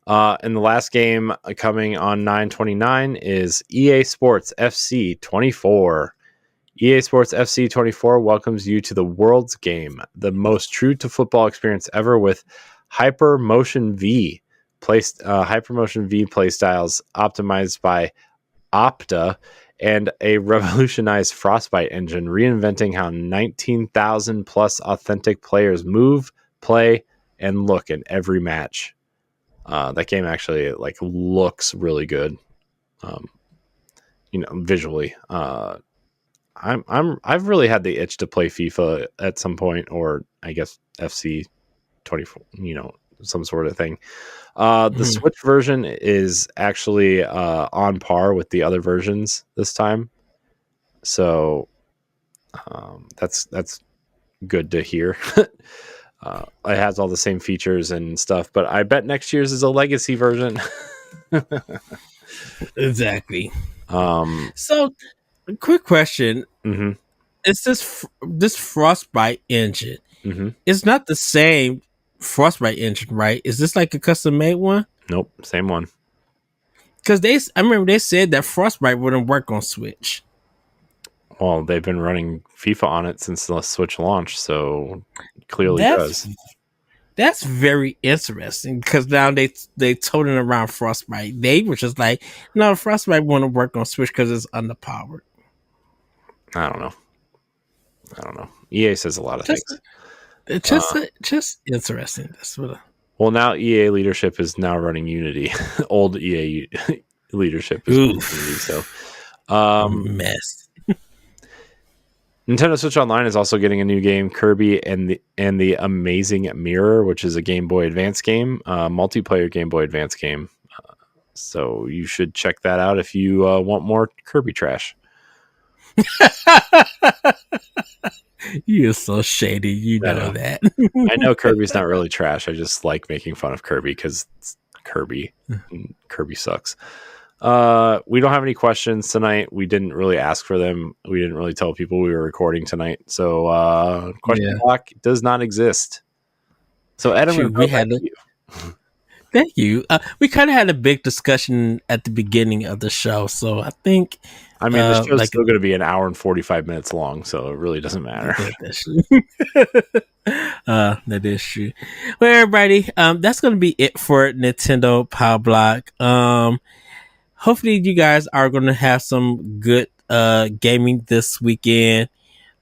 And the last game coming on 9/29 is EA Sports FC 24. EA Sports FC 24 welcomes you to the world's game, the most true to football experience ever, with Hypermotion V playstyles optimized by Opta and a revolutionized Frostbite engine, reinventing how 19,000 plus authentic players move, play, and look in every match. That game actually looks really good, visually. I've really had the itch to play FIFA at some point, or I guess FC 24, some sort of thing. The Switch version is actually on par with the other versions this time, so that's good to hear. It has all the same features and stuff, but I bet next year's is a legacy version. Exactly. So, quick question: is this Frostbite engine? It's not the same Frostbite engine, right? Is this like a custom made one? Nope, same one. Because I remember they said that Frostbite wouldn't work on Switch. Well, they've been running FIFA on it since the Switch launch, so clearly That's does. That's very interesting because now they toting around Frostbite. They were just like, no, Frostbite want to work on Switch because it's underpowered. I don't know. EA says a lot of things. It's just interesting. That's what. Well, now EA leadership is now running Unity. Old EA leadership is running Unity. So, mess. Nintendo Switch Online is also getting a new game, Kirby and the Amazing Mirror, which is a Game Boy Advance game, multiplayer Game Boy Advance game. So you should check that out if you want more Kirby trash. You're so shady. You know that. I know Kirby's not really trash. I just like making fun of Kirby because it's Kirby. Kirby sucks. We don't have any questions tonight. We didn't really ask for them. We didn't really tell people we were recording tonight. So question block does not exist. So Adam, we had thank you. We kind of had a big discussion at the beginning of the show, so I think. I mean, the show's still going to be an hour and 45 minutes long, so it really doesn't matter. That is true. Well, everybody, that's going to be it for Nintendo Pow Block. Hopefully you guys are going to have some good gaming this weekend.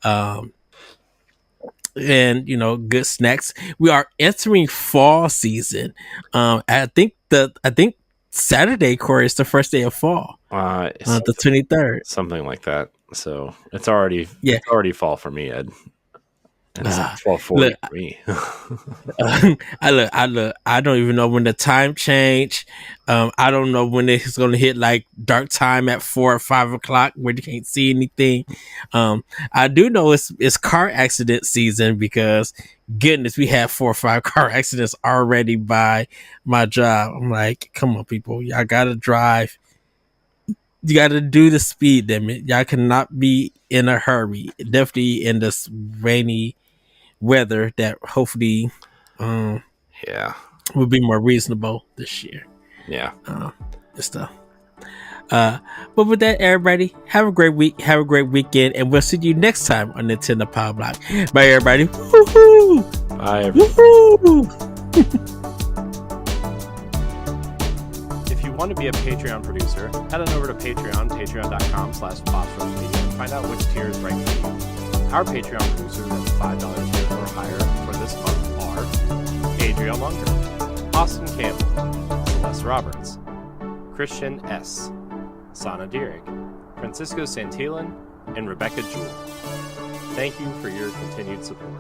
And good snacks. We are entering fall season. I think Saturday, Corey, is the first day of fall. The 23rd, something like that. So it's already fall for me, Ed. And it's 12:40 for me. I don't even know when the time change. I don't know when it's going to hit like dark time at 4 or 5 o'clock where you can't see anything. I do know it's car accident season because goodness, we had 4 or 5 car accidents already by my job. I'm like, come on, people, y'all gotta drive. You gotta do the speed limit. Y'all cannot be in a hurry. Definitely in this rainy weather that hopefully will be more reasonable this year. Stuff. But with that, everybody, have a great week, have a great weekend, and we'll see you next time on Nintendo Pow Block. Bye, everybody. Woo-hoo! Bye, everybody. If you want to be a Patreon producer, head on over to patreon.com/BobSocialMedia and find out which tier is right for you. Our Patreon producers at the $5 tier or higher for this month are Adriel Munger, Austin Campbell, Celeste Roberts, Christian S., Sana Dirrig, Francisco Santillan, and Rebecca Jewell. Thank you for your continued support.